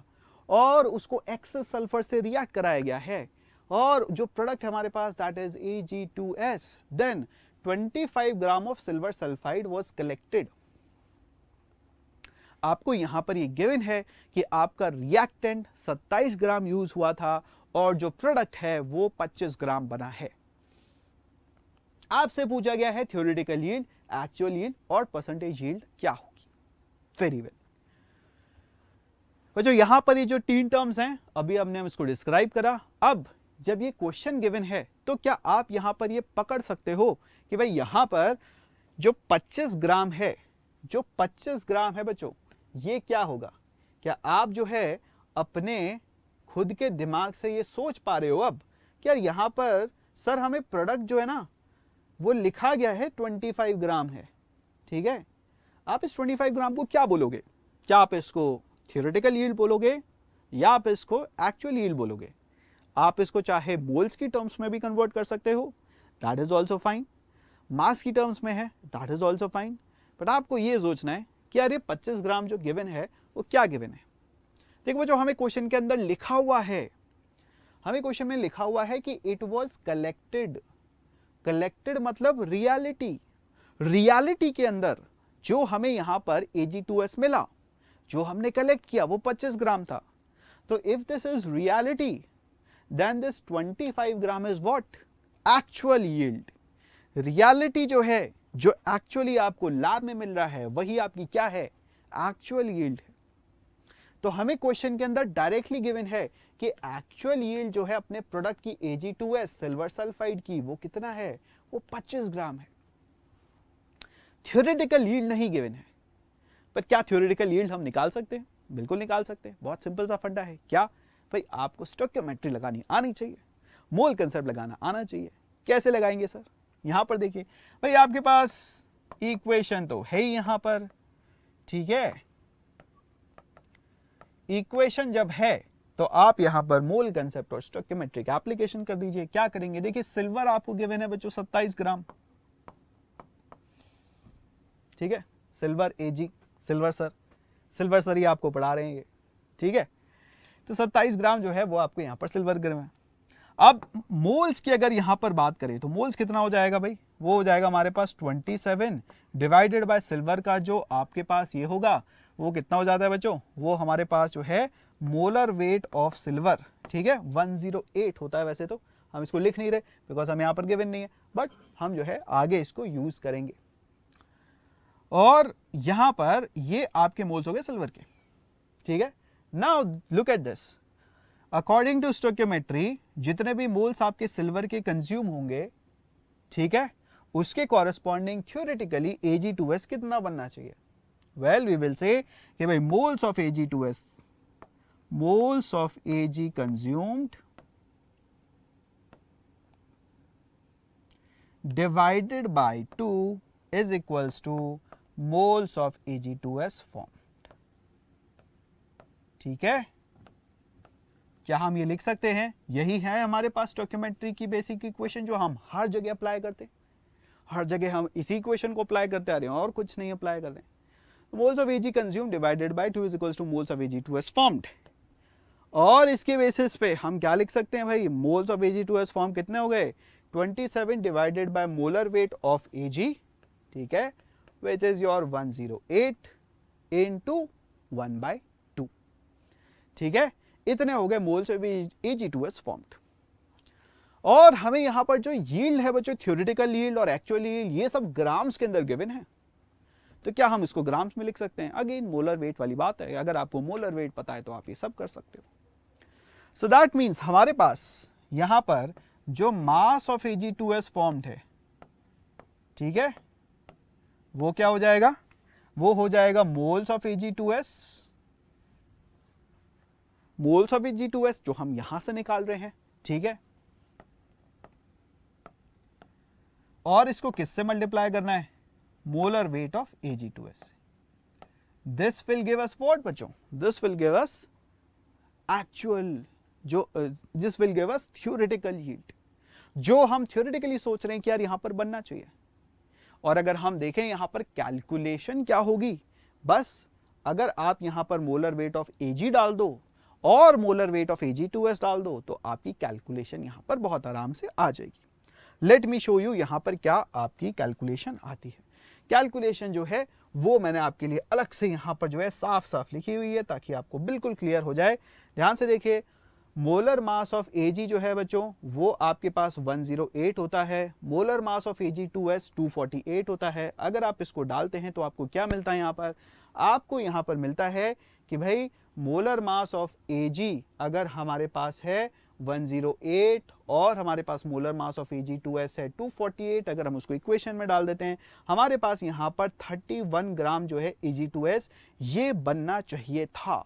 और उसको एक्सेस सल्फर से रिएक्ट कराया गया है, और जो प्रोडक्ट हमारे पास that is Ag2S, then 25 gram of silver sulphide was collected. आपको यहां पर ये गिवन है कि आपका रिएक्टेंट 27 ग्राम यूज हुआ था और जो प्रोडक्ट है वो 25 ग्राम बना है। आपसे पूछा गया है थ्योरेटिकल यील्ड, एक्चुअल यील्ड और परसेंटेज यील्ड क्या होगी। वेरी वेल बच्चों, यहां पर ये जो तीन टर्म्स हैं अभी हमने इसको डिस्क्राइब करा। अब जब ये क्वेश्चन गिवन है तो क्या आप यहां पर ये पकड़ सकते हो कि भाई यहां पर जो 25 ग्राम है, जो 25 ग्राम है बच्चों, ये क्या होगा? क्या आप जो है अपने खुद के दिमाग से ये सोच पा रहे हो अब कि यार यहां पर सर हमें प्रोडक्ट जो है ना वो लिखा गया है 25 ग्राम है, ठीक है, आप इस 25 ग्राम को क्या बोलोगे? क्या आप इसको थियोरेटिकल यील्ड बोलोगे या आप इसको एक्चुअल यील्ड बोलोगे? आप इसको चाहे मोल्स की टर्म्स में भी कन्वर्ट कर सकते हो, दैट इज ऑल्सो फाइन। मास की टर्म्स में है, that is also fine. But आपको ये सोचना है कि यार ये 25 ग्राम जो गिवन है वो क्या गिवन है। देखो जो हमें क्वेश्चन के अंदर लिखा हुआ है, हमें क्वेश्चन में लिखा हुआ है कि इट वॉज कलेक्टेड। कलेक्टेड मतलब रियलिटी। रियलिटी के अंदर जो हमें यहां पर Ag2S मिला, जो हमने कलेक्ट किया वो 25 ग्राम था। तो if this is reality then this 25 gram is what? Actual yield. Reality जो है, जो एक्चुअली आपको लैब में मिल रहा है वही आपकी क्या है? एक्चुअल यील्ड है। तो हमें क्वेश्चन के अंदर डायरेक्टली गिवन है कि एक्चुअल यील्ड जो है अपने प्रोडक्ट की Ag2S सिल्वर सल्फाइड की वो कितना है, वो 25 ग्राम है। थ्योरेटिकल यील्ड नहीं गिवन है, पर क्या थ्योरेटिकल यील्ड हम निकाल सकते हैं? बिल्कुल निकाल सकते हैं। बहुत सिंपल सा फंडा है। क्या भाई, आपको स्टोइकियोमेट्री लगानी आनी चाहिए, मोल कंसेप्ट लगाना आना चाहिए। कैसे लगाएंगे सर? यहां पर देखिए भाई, आपके पास इक्वेशन तो है ही यहां पर, ठीक है। इक्वेशन जब है तो आप यहां पर मोल कंसेप्ट और स्टोइकियोमेट्री का एप्लीकेशन कर दीजिए। क्या करेंगे? देखिए सिल्वर आपको गिवन है बच्चों 27 ग्राम, ठीक है। सिल्वर Ag, सिल्वर सर ही आपको पढ़ा रहे हैं, ठीक है। तो 27 ग्राम जो है वो आपको यहां पर सिल्वर ग्राम है। अब मोल्स की अगर यहां पर बात करें तो मोल्स कितना हो जाएगा भाई? वो हो जाएगा हमारे पास 27 डिवाइडेड बाय सिल्वर का जो आपके पास ये होगा वो कितना हो जाता है बच्चों? वो हमारे पास जो है मोलर वेट ऑफ सिल्वर, ठीक है, 108 होता है। वैसे तो हम इसको लिख नहीं रहे बिकॉज हम यहां पर गिवन नहीं है, बट हम जो है आगे इसको यूज करेंगे। और यहां पर ये आपके मोल्स हो गए सिल्वर के, ठीक है। Now look at this, according to stoichiometry जितने भी मोल्स आपके सिल्वर के कंज्यूम होंगे, ठीक है, उसके कॉरेस्पॉन्डिंग थ्योरेटिकली Ag2S कितना बनना चाहिए? वेल वी विल से कि भाई moles of Ag2S, moles of Ag consumed divided by 2 is equals to moles of Ag2S formed, ठीक है। क्या हम ये लिख सकते हैं? यही है हमारे पास स्टोइकियोमेट्री की बेसिक इक्वेशन जो हम हर जगह अप्लाई करते हैं। हर जगह हम इसी इक्वेशन को अप्लाई करते आ रहे हैं और कुछ नहीं अप्लाई कर रहे हैं। Moles of Ag consume divided by 2 is equals to moles of Ag2S formed. और इसके बेसिस पे हम क्या लिख सकते हैं भाई? मोल्स ऑफ Ag2S फॉर्म कितने हो गए? 27 divided by molar weight of Ag, ठीक है, विच इज योर 108 इनटू 1/2, ठीक है। इतने हो गए मोल्स ऑफ Ag2S फॉर्म्ड। और हमें यहां पर जो यील्ड है बच्चों, थ्योरेटिकल यील्ड और एक्चुअल यील्ड, ये सब ग्राम्स के अंदर गिवन है। तो क्या हम इसको ग्राम्स में लिख सकते हैं? अगेन मोलर वेट वाली बात है, अगर आपको मोलर वेट पता है तो आप ये सब कर सकते हो। सो दैट मीन्स हमारे पास यहां पर जो मास ऑफ Ag2S फॉर्म्ड है, ठीक है, वो क्या हो जाएगा? वो हो जाएगा moles of Ag2S, moles of Ag2S जो हम यहां से निकाल रहे हैं, ठीक है। और इसको किससे मल्टीप्लाई करना है? Molar weight of Ag2S। This will give us what बच्चों? This will give us actual, जो this will give us theoretical yield, जो हम थ्योरेटिकली सोच रहे हैं कि यार यहां पर बनना चाहिए। और अगर हम देखें यहां पर कैलकुलेशन क्या होगी, बस अगर आप यहां पर मोलर वेट ऑफ Ag डाल दो और मोलर वेट ऑफ Ag2S डाल दो तो आपकी कैलकुलेशन यहां पर बहुत आराम से आ जाएगी। लेट मी शो यू यहां पर क्या आपकी कैलकुलेशन आती है। कैलकुलेशन जो है वो मैंने आपके लिए अलग से यहां पर जो है साफ साफ लिखी हुई है ताकि आपको बिल्कुल क्लियर हो जाए। ध्यान से देखिए, मोलर मास ऑफ Ag जो है बच्चों वो आपके पास 108 होता है, मोलर मास ऑफ Ag2S 248 होता है। अगर आप इसको डालते हैं तो आपको क्या मिलता है? यहां पर आपको यहां पर मिलता है कि भाई मोलर मास ऑफ Ag अगर हमारे पास है 108 और हमारे पास मोलर मास ऑफ Ag2S है 248, अगर हम उसको इक्वेशन में डाल देते हैं हमारे पास यहां पर 31 ग्राम जो है Ag2S ये बनना चाहिए था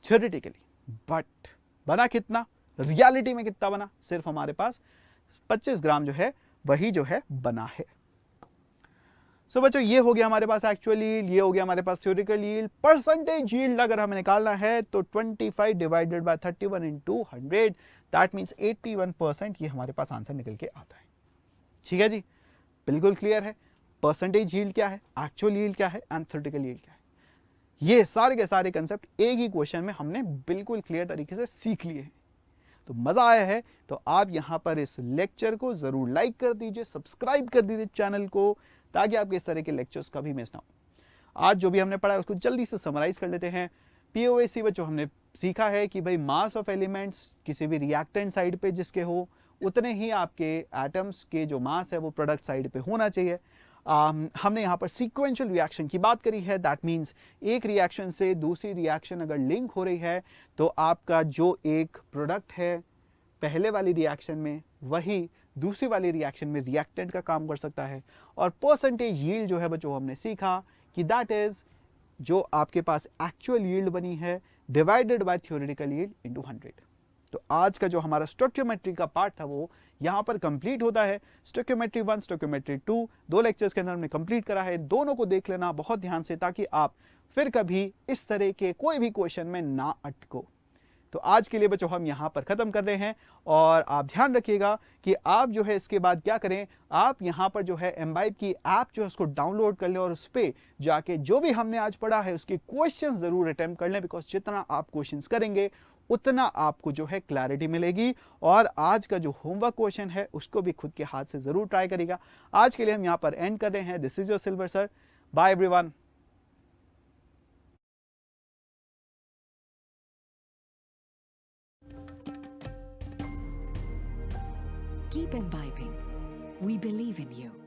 थ्योरेटिकली। बट बना कितना? रियलिटी में कितना बना? सिर्फ हमारे पास 25 ग्राम जो है वही जो है बना है। सो बच्चों ये हो गया हमारे पास एक्चुअल यील्ड, ये हो गया हमारे पास थ्योरेटिकल यील्ड। परसेंटेज यील्ड अगर हमें निकालना है तो 25 divided by 31 into 100, that means 81% ये हमारे पास आंसर निकल के आता है। ठीक है जी, बिल्कुल क्लियर है। परसेंटेज यील्ड क्या है, एक्चुअल यील्ड क्या है एंड थ्योरेटिकल यील्ड क्या है, ये सारे के सारे कंसेप्ट एक ही क्वेश्चन में हमने बिल्कुल क्लियर तरीके से सीख लिए हैं। तो मजा आया है तो आप यहां पर इस लेक्चर को जरूर लाइक कर दीजिए, सब्सक्राइब कर दीजिए चैनल को, ताकि आपके इस तरह के लेक्चर्स कभी मिस ना हो। आज जो भी हमने पढ़ा है उसको जल्दी से समराइज कर लेते हैं। पीओएसी में जो हमने सीखा है कि भाई मास ऑफ एलिमेंट्स किसी भी रिएक्टेंट साइड पे जिसके हो उतने ही आपके एटम्स के जो मास है वो प्रोडक्ट साइड पे होना चाहिए। हमने यहाँ पर सीक्वेंशियल रिएक्शन की बात करी है। दैट मीन्स एक रिएक्शन से दूसरी रिएक्शन अगर लिंक हो रही है तो आपका जो एक प्रोडक्ट है पहले वाली रिएक्शन में वही दूसरी वाली रिएक्शन में रिएक्टेंट का काम कर सकता है। और परसेंटेज यील्ड जो है बच्चों हमने सीखा कि दैट इज जो आपके पास एक्चुअल यील्ड बनी है divided by theoretical yield into 100। तो आज का जो हमारा स्टोइकियोमेट्री का पार्ट था वो यहाँ पर कंप्लीट होता है। स्टोइकियोमेट्री 1, स्टोइकियोमेट्री 2 दो लेक्चर्स के अंदर हमने कंप्लीट करा है। दोनों को देख लेना बहुत ध्यान से ताकि आप फिर कभी इस तरह के कोई भी क्वेश्चन में ना अटको। तो आज के लिए बच्चों हम यहाँ पर ख़त्म कर रहे हैं और आप ध्यान रखिएगा कि आप जो है इसके बाद क्या करें, आप यहाँ पर जो है एम्बाइब की ऐप जो है उसको डाउनलोड कर लें और उस पर जाके जो भी हमने आज पढ़ा है उसके क्वेश्चंस ज़रूर अटेम्प्ट कर लें। बिकॉज जितना आप क्वेश्चंस करेंगे उतना आपको जो है क्लैरिटी मिलेगी। और आज का जो होमवर्क क्वेश्चन है उसको भी खुद के हाथ से ज़रूर ट्राई करिएगा। आज के लिए हम यहाँ पर एंड कर रहे हैं। This is your silver sir. Bye everyone. Keep imbibing. We believe in you.